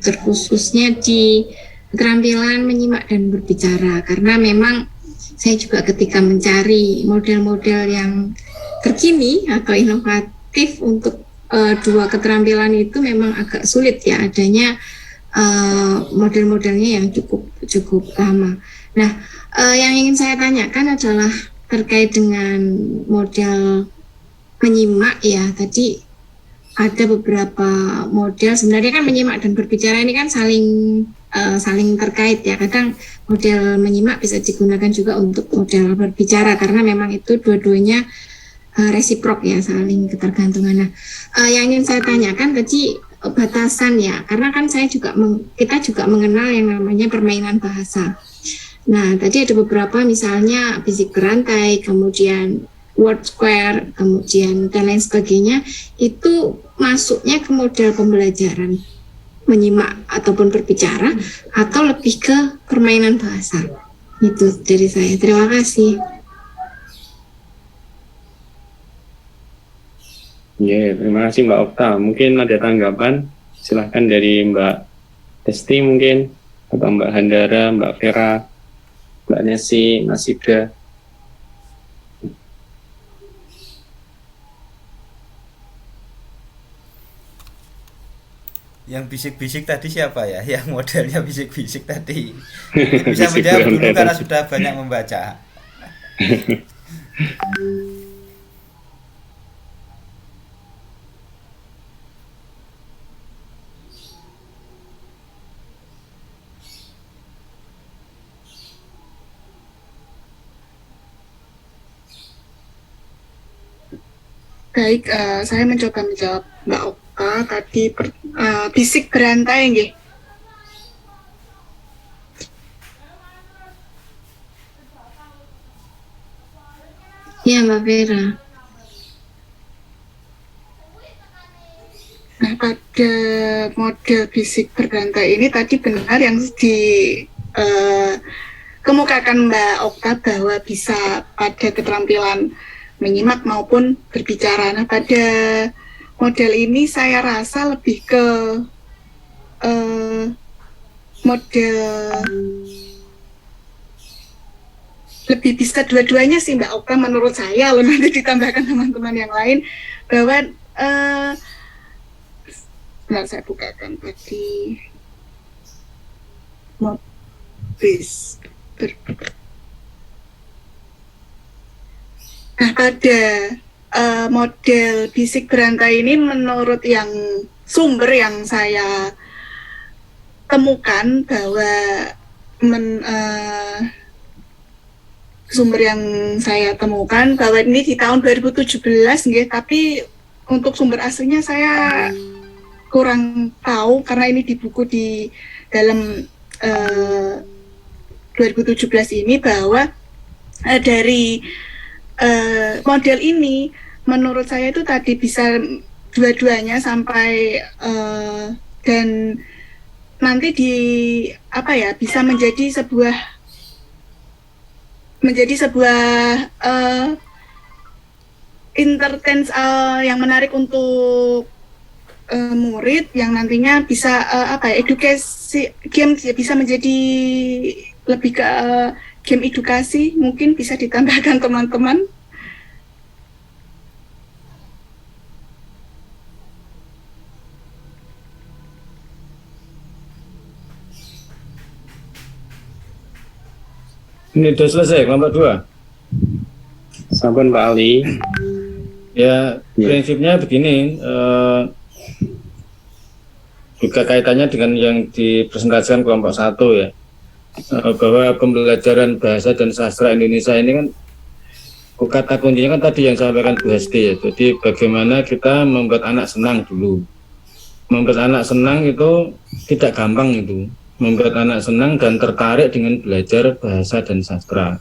terkhususnya di keterampilan menyimak dan berbicara, karena memang saya juga ketika mencari model-model yang terkini atau inovatif untuk dua keterampilan itu memang agak sulit ya, adanya model-modelnya yang cukup lama. Nah, yang ingin saya tanyakan adalah terkait dengan model menyimak ya. Tadi ada beberapa model, sebenarnya kan menyimak dan berbicara ini kan saling terkait ya. Kadang model menyimak bisa digunakan juga untuk model berbicara karena memang itu dua-duanya resiprok ya, saling ketergantungan. Nah, yang ingin saya tanyakan tadi batasan ya, karena kan kita juga mengenal yang namanya permainan bahasa. Nah, tadi ada beberapa misalnya fisik berantai, kemudian word square, kemudian dan lain sebagainya, itu masuknya ke model pembelajaran menyimak ataupun berbicara, atau lebih ke permainan bahasa. Itu dari saya. Terima kasih. Ya, terima kasih Mbak Okta. Mungkin ada tanggapan? Silahkan dari Mbak Desti mungkin, atau Mbak Handara, Mbak Vera, Mbak Nesi, Mas Ibda. Yang bisik-bisik tadi siapa ya? Yang modelnya bisik-bisik tadi. Bisa menjawab dulu karena sudah banyak membaca. Baik, saya mencoba menjawab Mbak Okta tadi bisik berantai nggih. Ya, Mbak Vera. Nah, pada model bisik berantai ini tadi benar yang kemukakan Mbak Okta bahwa bisa pada keterampilan menyimak maupun berbicara. Nah, pada model ini saya rasa lebih ke model lebih bisa dua-duanya sih Mbak Okta menurut saya, loh, nanti ditambahkan teman-teman yang lain bahwa nah, saya bukakan tadi Nah, pada model bisik berantai ini menurut yang sumber yang saya temukan bahwa ini di tahun 2017 nggih, tapi untuk sumber aslinya saya kurang tahu karena ini di buku di dalam 2017 ini bahwa dari model ini menurut saya itu tadi bisa dua-duanya sampai dan nanti bisa menjadi sebuah entertain yang menarik untuk murid yang nantinya bisa edukasi game bisa menjadi lebih ke game edukasi, mungkin bisa ditambahkan teman-teman. Ini sudah selesai kelompok 2. Sampun Pak Ali. Ya, prinsipnya begini, juga kaitannya dengan yang dipresentasikan kelompok 1 ya, bahwa pembelajaran bahasa dan sastra Indonesia ini kan kata kuncinya kan tadi yang sampaikan Bu Hesti ya, jadi bagaimana kita membuat anak senang dulu. Membuat anak senang itu tidak gampang itu, membuat anak senang dan tertarik dengan belajar bahasa dan sastra.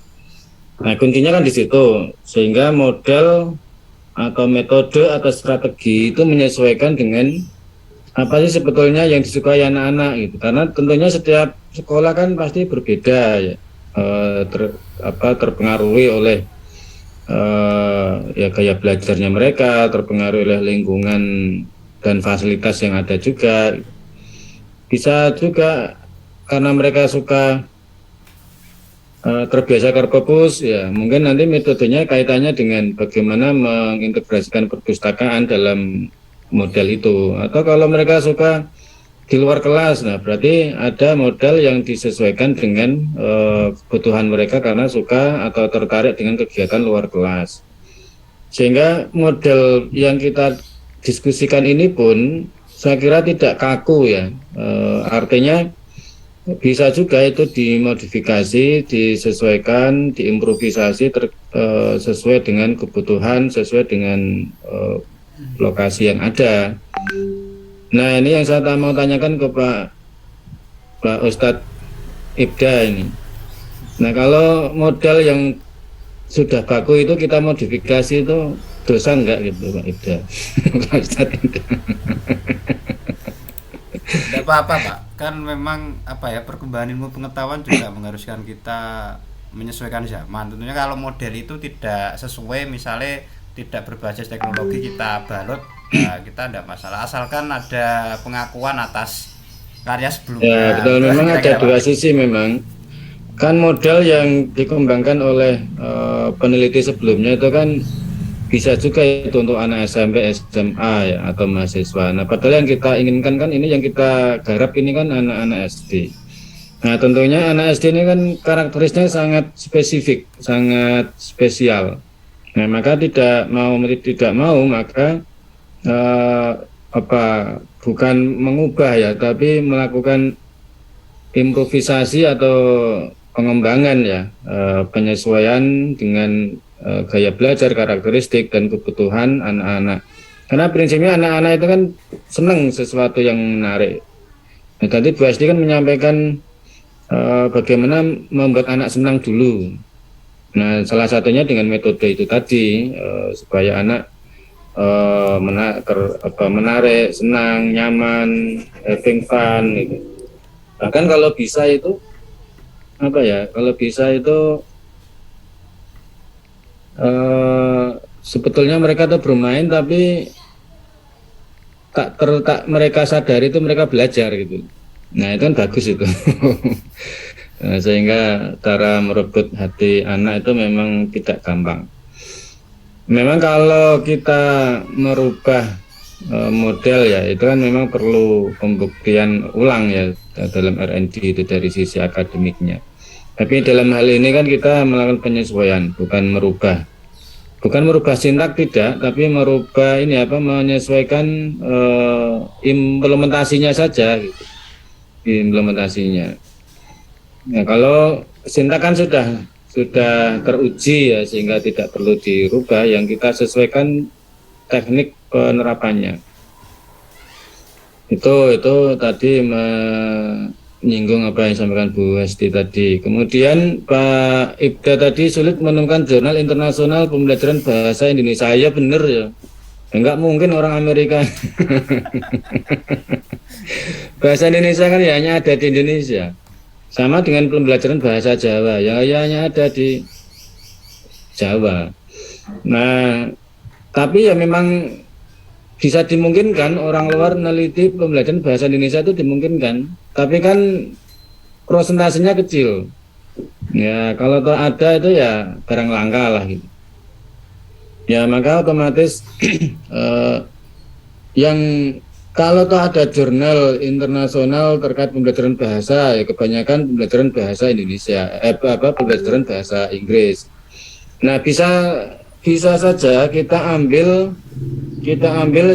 Nah, kuncinya kan di situ, sehingga model atau metode atau strategi itu menyesuaikan dengan apa sih sebetulnya yang disukai anak-anak gitu. Karena tentunya setiap sekolah kan pasti berbeda ya, terpengaruhi oleh ya gaya belajarnya mereka, terpengaruhi oleh lingkungan dan fasilitas yang ada juga. Bisa juga karena mereka suka terbiasa perpus ya, mungkin nanti metodenya kaitannya dengan bagaimana mengintegrasikan perpustakaan dalam model itu. Atau kalau mereka suka di luar kelas, nah berarti ada model yang disesuaikan dengan kebutuhan mereka karena suka atau tertarik dengan kegiatan luar kelas. Sehingga model yang kita diskusikan ini pun saya kira tidak kaku ya, artinya bisa juga itu dimodifikasi, disesuaikan, diimprovisasi sesuai dengan kebutuhan, sesuai dengan lokasi yang ada. Nah, ini yang saya mau tanyakan ke Pak Ustadz Ibda ini. Nah, kalau model yang sudah baku itu kita modifikasi itu dosa enggak gitu Pak Ibda? Pak Ustadz Ibda. Tidak apa-apa Pak, kan memang perkembangan ilmu pengetahuan juga mengharuskan kita menyesuaikan zaman. Tentunya kalau model itu tidak sesuai, misalnya tidak berbasis teknologi kita balut, ya kita tidak masalah, asalkan ada pengakuan atas karya sebelumnya. Ya betul, memang ada dua sisi memang. Kan model yang dikembangkan oleh peneliti sebelumnya itu kan bisa juga itu untuk anak SMP, SMA ya, atau mahasiswa. Nah, padahal yang kita inginkan kan ini, yang kita garap ini kan anak-anak SD. Nah, tentunya anak SD ini kan karakteristiknya sangat spesifik, sangat spesial. Nah, maka tidak mau maka bukan mengubah ya, tapi melakukan improvisasi atau pengembangan ya, penyesuaian dengan gaya belajar, karakteristik dan kebutuhan anak-anak. Karena prinsipnya anak-anak itu kan senang sesuatu yang menarik. Nah, tadi Bu Asti kan menyampaikan bagaimana membuat anak senang dulu. Nah, salah satunya dengan metode itu tadi, supaya anak menarik, senang, nyaman, having fun gitu. Bahkan kalau bisa itu sebetulnya mereka tuh bermain tapi tak mereka sadari itu mereka belajar gitu. Nah, itu kan bagus itu. Nah, sehingga cara merebut hati anak itu memang tidak gampang. Memang kalau kita merubah model ya, itu kan memang perlu pembuktian ulang ya dalam R&D itu dari sisi akademiknya. Tapi dalam hal ini kan kita melakukan penyesuaian, bukan merubah sintak tidak, tapi merubah menyesuaikan implementasinya saja gitu. Implementasinya. Nah, kalau sintak kan sudah teruji ya, sehingga tidak perlu dirubah, yang kita sesuaikan teknik penerapannya. Itu tadi menyinggung apa yang disampaikan Bu Hesti tadi. Kemudian Pak Ibda tadi sulit menemukan jurnal internasional pembelajaran bahasa Indonesia. Ya benar ya. Enggak mungkin orang Amerika. Bahasa Indonesia kan ya hanya ada di Indonesia. Sama dengan pembelajaran bahasa Jawa, ya hanya ada di Jawa. Nah, tapi ya memang bisa dimungkinkan orang luar meneliti pembelajaran bahasa Indonesia itu dimungkinkan. Tapi kan prosentasenya kecil. Ya, kalau ada itu ya barang langka lah gitu. Ya, maka otomatis yang kalau ada jurnal internasional terkait pembelajaran bahasa, ya kebanyakan pembelajaran bahasa Indonesia, pembelajaran bahasa Inggris. Nah, bisa saja kita ambil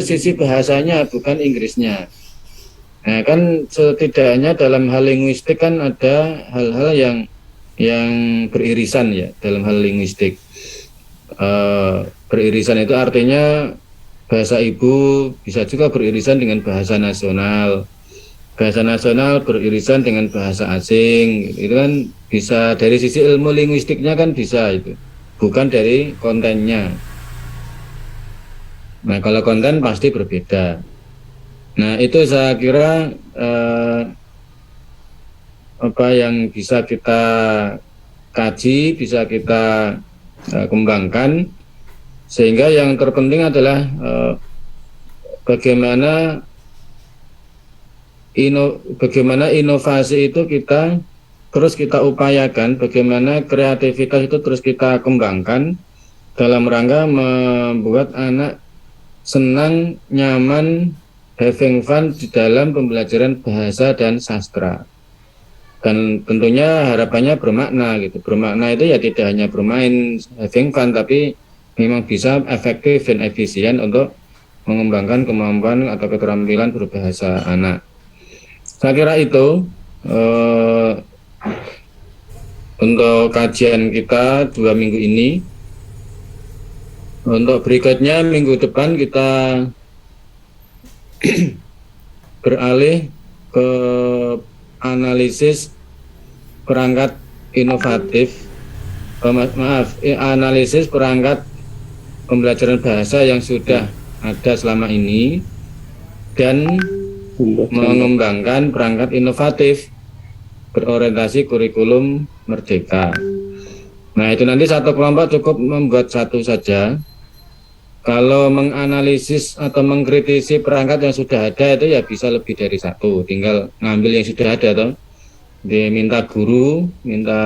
sisi bahasanya, bukan Inggrisnya. Nah, kan setidaknya dalam hal linguistik kan ada hal-hal yang beririsan ya dalam hal linguistik. Beririsan itu artinya bahasa ibu bisa juga beririsan dengan bahasa nasional beririsan dengan bahasa asing. Itu kan bisa dari sisi ilmu linguistiknya kan bisa itu, bukan dari kontennya. Nah, kalau konten pasti berbeda. Nah, itu saya kira apa yang bisa kita kaji, bisa kita kembangkan, sehingga yang terpenting adalah bagaimana inovasi itu kita terus kita upayakan, bagaimana kreativitas itu terus kita kembangkan dalam rangka membuat anak senang, nyaman, having fun di dalam pembelajaran bahasa dan sastra. Dan tentunya harapannya bermakna gitu. Bermakna itu ya tidak hanya bermain having fun, tapi memang bisa efektif dan efisien untuk mengembangkan kemampuan atau keterampilan berbahasa anak. Saya kira itu untuk kajian kita 2 minggu ini. Untuk berikutnya minggu depan kita beralih ke analisis perangkat inovatif, analisis perangkat pembelajaran bahasa yang sudah ada selama ini dan mengembangkan perangkat inovatif berorientasi kurikulum merdeka. Nah, itu nanti satu kelompok cukup membuat satu saja. Kalau menganalisis atau mengkritisi perangkat yang sudah ada itu ya bisa lebih dari satu, tinggal ngambil yang sudah ada toh. Diminta guru, minta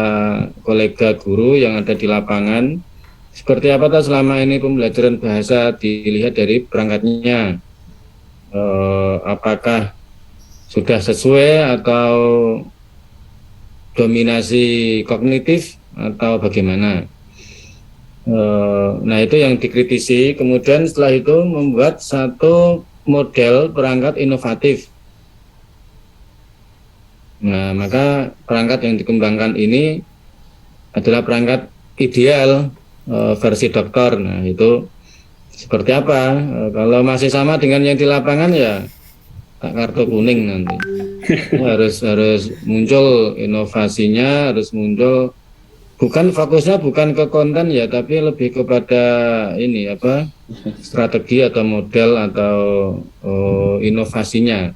kolega guru yang ada di lapangan. Seperti apa tuh selama ini pembelajaran bahasa, dilihat dari perangkatnya, apakah sudah sesuai atau dominasi kognitif atau bagaimana. Nah, itu yang dikritisi. Kemudian setelah itu membuat satu model perangkat inovatif. Nah, maka perangkat yang dikembangkan ini adalah perangkat ideal versi dokter. Nah, itu seperti apa? Kalau masih sama dengan yang di lapangan ya tak kartu kuning nanti. harus muncul inovasinya, harus muncul, bukan fokusnya bukan ke konten ya, tapi lebih kepada ini apa? Strategi atau model atau inovasinya.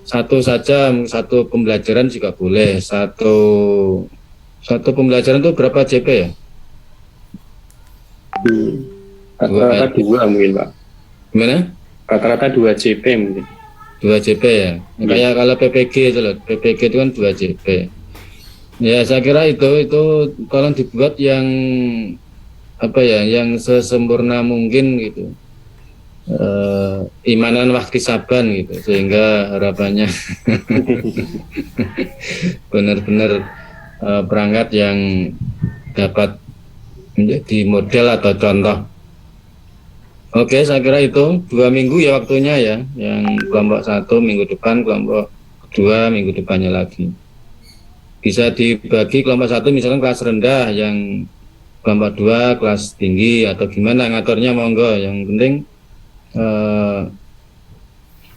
Satu saja, satu pembelajaran juga boleh. Satu pembelajaran itu berapa JP ya? Rata-rata 2 mungkin Pak. Gimana? Rata-rata 2 JP mungkin. 2 JP ya? Kayak kalau PPG itu loh, PPG itu kan 2 JP. Ya, saya kira itu tolong dibuat yang apa ya, yang sesempurna mungkin gitu. Imanan wahtisaban gitu, sehingga harapannya benar-benar perangkat yang dapat menjadi model atau contoh. Oke, saya kira itu 2 minggu ya waktunya ya, yang kelompok 1 minggu depan, kelompok 2 minggu depannya lagi. Bisa dibagi kelompok 1 misalkan kelas rendah, yang kelompok 2 kelas tinggi, atau gimana ngaturnya monggo. Yang penting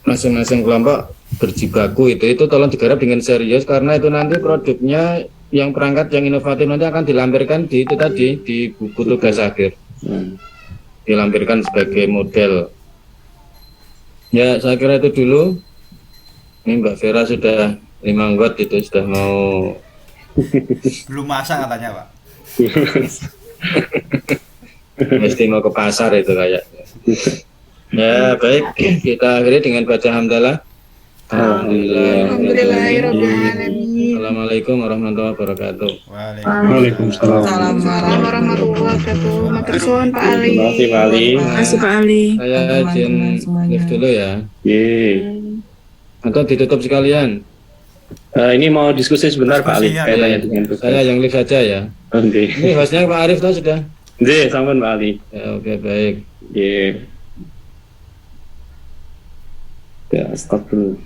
masing-masing kelompok berjibaku itu tolong digarap dengan serius, karena itu nanti produknya yang perangkat yang inovatif nanti akan dilampirkan di itu tadi, di buku tugas akhir. dilampirkan sebagai model. Ya, saya kira itu dulu. Ini Mbak Vera sudah 5 watt itu sudah mau Belum masak katanya, Pak. mesti mau ke pasar itu kayak. Ya, baik, kita akhiri dengan baca hamdalah. Alhamdulillahirobbilalamin. Assalamualaikum warahmatullahi wabarakatuh. Waalaikumsalam. Assalamualaikum warahmatullahi wabarakatuh. Matur suwun Pak Ali. Terima kasih Pak Ali. Terima kasih Pak Ali. Saya izin live dulu ya. Yeay. Atau ditutup sekalian. Ini mau diskusi sebentar Pak Ali Diskusi, ya. kaitannya dengan tugas. Saya yang live saja ya. Oke. Ini hostnya Pak Arif tuh sudah. Nggih, sampun Pak Ali. Ya, oke, baik. Nggih. Ya, stop dulu.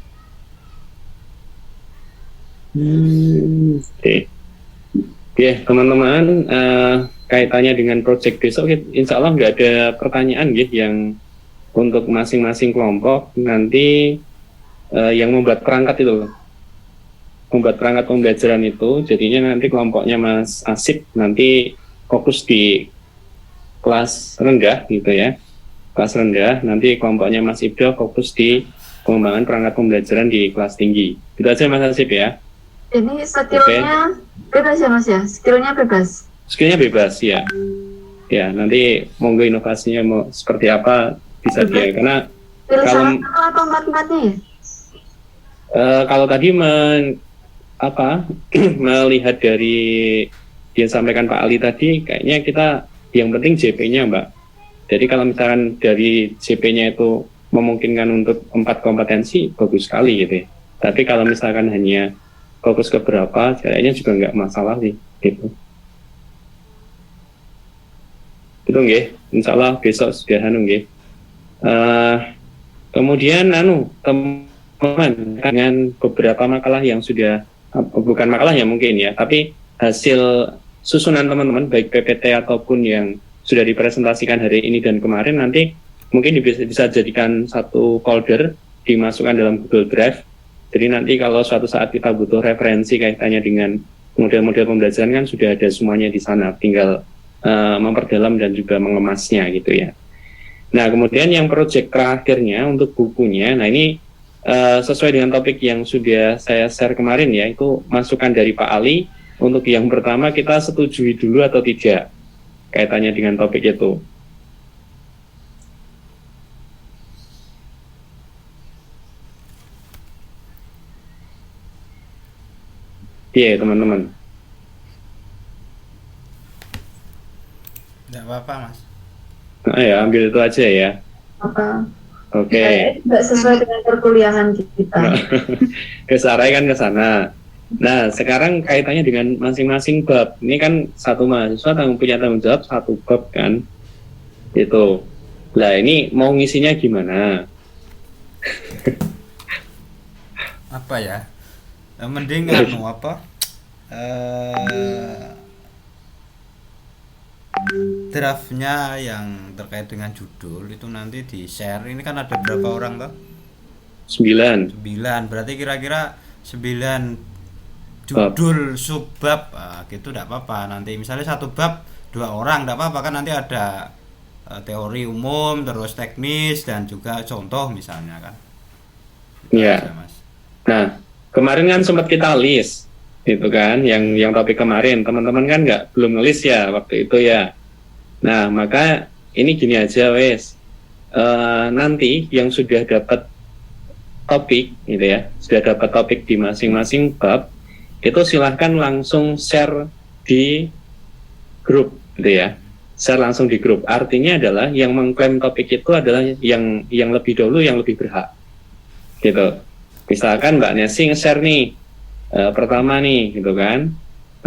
Oke. Oke, teman-teman, kaitannya dengan proyek besok, insya Allah nggak ada pertanyaan gitu yang untuk masing-masing kelompok nanti yang membuat perangkat itu, membuat perangkat pembelajaran itu, jadinya nanti kelompoknya Mas Asip nanti fokus di kelas rendah gitu ya, kelas rendah, nanti kelompoknya Mas Ibda fokus di pengembangan perangkat pembelajaran di kelas tinggi. Itu aja Mas Asip ya. Ini skillnya bebas ya Mas ya? Skillnya bebas? Skillnya bebas ya. Ya, nanti monggo inovasinya mau seperti apa bisa dia. Karena Pilih kalau salah satu atau empat-empatnya ya? kalau tadi melihat dari yang sampaikan Pak Ali tadi, kayaknya kita yang penting JP-nya Mbak. Jadi kalau misalkan dari JP-nya itu memungkinkan untuk 4 kompetensi, bagus sekali gitu ya. Tapi kalau misalkan hanya fokus ke berapa, kayaknya juga nggak masalah sih gitu. Itu nggih, insya Allah besok sudah nggih. Kemudian teman-teman dengan beberapa makalah yang sudah, bukan makalahnya mungkin ya, tapi hasil susunan teman-teman baik PPT ataupun yang sudah dipresentasikan hari ini dan kemarin, nanti mungkin bisa jadikan satu folder, dimasukkan dalam Google Drive. Jadi nanti kalau suatu saat kita butuh referensi kaitannya dengan model-model pembelajaran kan sudah ada semuanya di sana, tinggal memperdalam dan juga mengemasnya gitu ya. Nah kemudian yang proyek terakhirnya untuk bukunya, nah ini sesuai dengan topik yang sudah saya share kemarin ya, itu masukan dari Pak Ali. Untuk yang pertama kita setujui dulu atau tidak kaitannya dengan topik itu. Iya teman-teman. Tidak apa-apa Mas. Nah ya ambil itu aja ya. Apa? Oke. Nggak sesuai dengan perkuliahan kita. Kesarai kan ke sana. Nah sekarang kaitannya dengan masing-masing bab. Ini kan satu mahasiswa punya tanggung jawab satu bab kan. Itu. Lah ini mau ngisinya gimana? Apa ya? Mending draftnya yang terkait dengan judul itu nanti di share. Ini kan ada berapa orang toh? 9. Berarti kira-kira 9 judul subbab gitu tidak apa-apa. Nanti misalnya satu bab 2 orang tidak apa-apa kan, nanti ada teori umum, terus teknis dan juga contoh misalnya kan. Iya. Mas. Nah kemarin kan sempat kita list itu kan, yang topik kemarin teman-teman kan belum ngelis ya waktu itu ya. Nah maka ini gini aja wes, nanti yang sudah dapat topik gitu ya, sudah dapat topik di masing-masing bab itu silahkan langsung share di grup gitu ya, share langsung di grup. Artinya adalah yang mengklaim topik itu adalah yang lebih dahulu, yang lebih berhak gitu. Misalkan Mbak Nesi nge-share nih pertama nih gitu kan.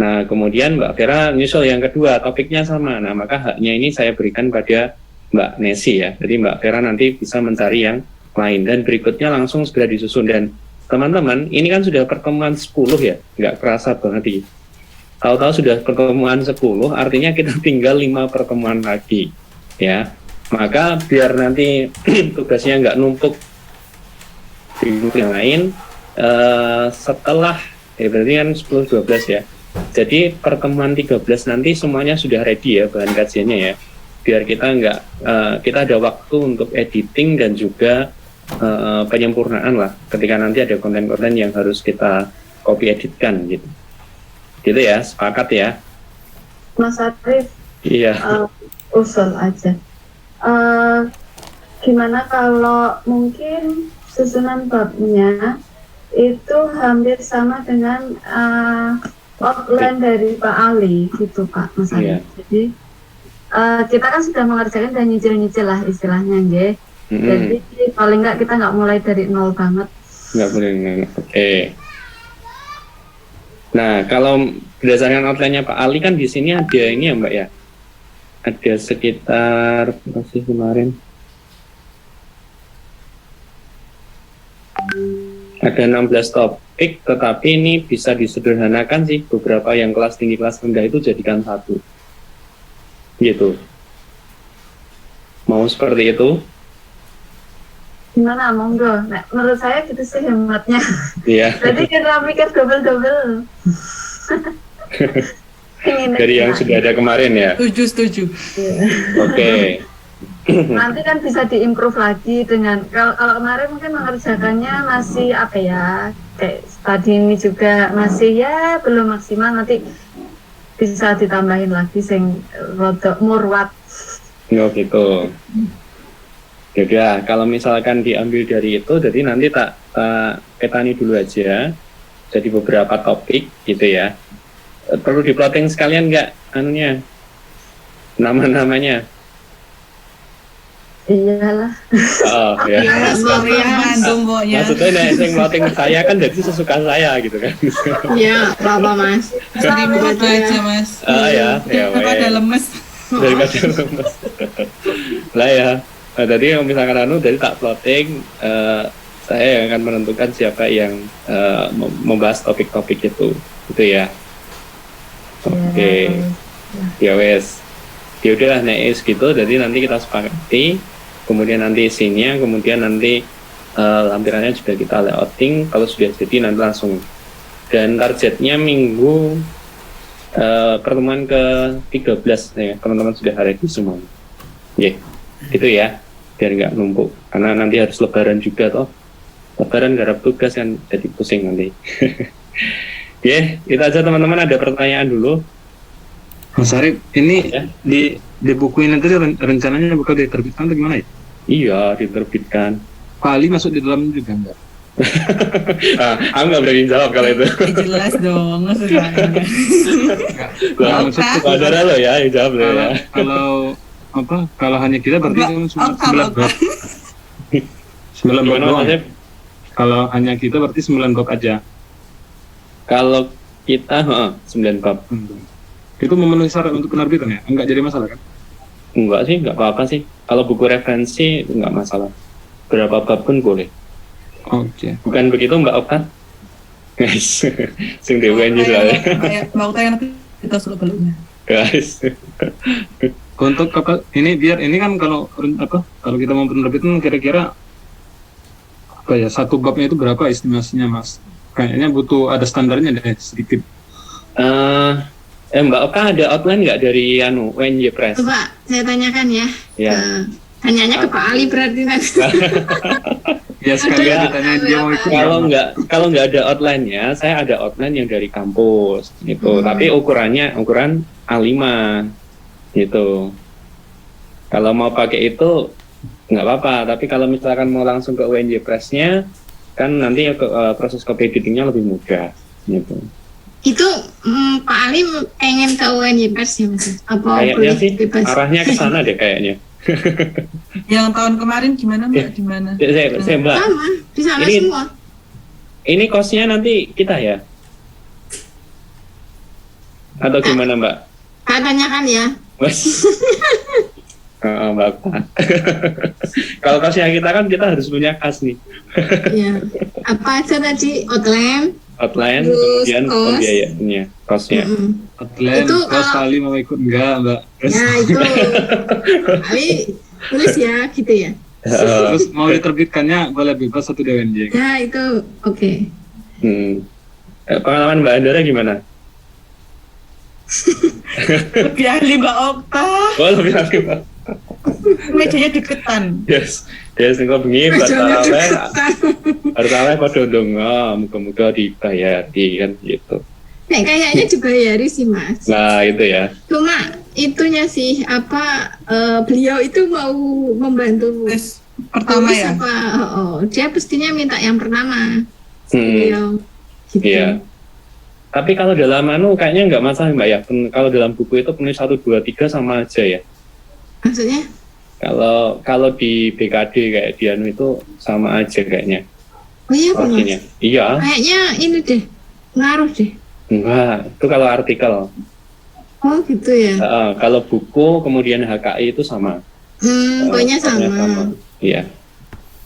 Nah kemudian Mbak Vera nyusul yang kedua, topiknya sama. Nah maka haknya ini saya berikan pada Mbak Nesi ya. Jadi Mbak Vera nanti bisa mencari yang lain dan berikutnya langsung segera disusun. Dan teman-teman ini kan sudah pertemuan 10 ya, nggak kerasa banget nih. Tahu-tahu sudah pertemuan 10, artinya kita tinggal 5 pertemuan lagi ya. Maka biar nanti tugasnya nggak numpuk di grup yang lain, setelah berarti kan 10-12 ya. Jadi pertemuan 13 nanti semuanya sudah ready ya bahan kajiannya ya. biar kita nggak kita ada waktu untuk editing dan juga penyempurnaan lah ketika nanti ada konten-konten yang harus kita copy editkan gitu ya, sepakat ya Mas Arif, iya. usul aja. Gimana kalau mungkin susunan babnya itu hampir sama dengan outline dari Pak Ali gitu Pak Mas Arif. Jadi kita kan sudah mengerjakan dan nyicil-nyicil lah istilahnya nggih. Jadi paling nggak kita nggak mulai dari nol banget. Nggak boleh. Oke. Nah, kalau berdasarkan outline-nya Pak Ali kan di sini ada ini ya Mbak ya. Ada sekitar berapa sih kemarin? Ada 16 topik, tetapi ini bisa disederhanakan sih, beberapa yang kelas tinggi, kelas rendah itu jadikan satu. Gitu. Mau seperti itu? Gimana, monggo. Nah, menurut saya gitu sih hematnya. Iya. Jadi kita mikir double-double. Dari yang sudah ada kemarin ya? Setuju. Oke. Nanti kan bisa diimprove lagi dengan kalau kemarin mungkin mengerjakannya masih apa ya, kayak tadi ini juga masih ya belum maksimal, nanti bisa ditambahin lagi sing rodok murwat. Oh gitu. Ya, kalau misalkan diambil dari itu, jadi nanti tak petani dulu aja. Jadi beberapa topik gitu ya. Perlu diploting sekalian nggak anunya? Nama-namanya? Iyalah. Oh ya. Maksudnya yang plotting saya kan jadi sesuka saya gitu kan. Iya, apa Mas? Dibuat aja Mas. Ya. Daripada lemes. Lah ya. Nah, tadi yang misalkan jadi tak plotting, saya yang akan menentukan siapa yang membahas topik-topik itu, gitu ya. Oke. Ya wes. Ya udahlah next gitu, jadi nanti kita sepakati, kemudian nanti isinya, kemudian nanti lampirannya juga kita layouting, kalau sudah jadi nanti langsung. Dan targetnya minggu pertemuan ke-13 ya, teman-teman sudah ready semua. Itu ya, biar nggak numpuk, karena nanti harus lebaran juga toh. Lebaran garap tugas kan jadi pusing nanti. Itu aja teman-teman, ada pertanyaan dulu. Mas Arif, ini ya? di buku ini tadi rencananya bakal diterbitkan atau gimana ya? Iya, diterbitkan. Pak Ali masuk di dalam juga enggak? Aku nggak berani jawab kalau itu. Jelas dong, maksudnya. Saudara lo ya, yang jawab ya. Kalau hanya kita berarti 9 bab. 9 bab doang. Kalau hanya kita berarti 9 bab aja. Kalau kita 9 bab. Itu memenuhi syarat untuk penerbitan ya? Enggak jadi masalah kan? Enggak sih, enggak apa-apa sih. Kalau buku referensi enggak masalah. Berapa bab pun boleh. Oke. Bukan begitu Mbak Okan? Guys, sing dewe juga ya. Mau tanya nanti kita suruh belumnya. Guys. Untuk ini biar ini kan kalau kita mau penerbitan kira-kira satu babnya itu berapa estimasinya Mas? Kayaknya butuh ada standarnya deh sedikit. Mbak Oka ada outline nggak dari UNY Press? Coba saya tanyakan ya. Tanyanya ke Pak Ali berarti kan. Ya sekalian ditanya dia mau ikut. Kalau nggak ada outline-nya, saya ada outline yang dari kampus gitu. Tapi ukuran A5 gitu. Kalau mau pakai itu nggak apa-apa. Tapi kalau misalkan mau langsung ke UNY Press-nya, kan nanti proses copy editing-nya lebih mudah gitu. Itu Pak Ali pengen ke UNY Press ya Mas? Apa kayaknya sih arahnya ke sana deh kayaknya. Yang tahun kemarin gimana Mbak? Gimana? Saya Mbak. Sama, di sana semua. Ini kosnya nanti kita ya? Atau gimana Mbak? Tanyakan ya. Mbak. Kalau kosnya kita harus punya kas nih. Iya. Apa aja tadi? Outline, terus kemudian pembiayaannya, kosnya. Outline, itu kos Ali mau ikut enggak Mbak? Ya itu, Ali tulis ya gitu ya. Terus mau diterbitkannya boleh bebas satu DWNJ. Ya itu oke. Pengalaman Mbak Andara gimana? Lebih ahli Mbak Okta. Oh, lebih aktif. Mejanya deketan. Yes. Yes, engko bengi Mejanya batalnya. deketan. Batalnya padha ndonga, muga-muga dibayari kan gitu. Nah, kayaknya dibayari sih Mas. Nah, itu ya. Cuma itunya sih beliau itu mau membantu Tes pertama tulis ya. apa? Dia pastinya minta yang pertama. Beliau gitu. Iya. Tapi kalau dalam kayaknya nggak masalah Mbak ya. Kalau dalam buku itu penulis 1, 2, 3 sama aja ya. Maksudnya? Kalau di BKD kayak di itu sama aja kayaknya. Oh iya Pak Mas? Artinya. Iya. Kayaknya ini deh, ngaruh deh. Enggak, itu kalau artikel. Oh gitu ya. Kalau buku kemudian HKI itu sama. Pokoknya sama. Iya.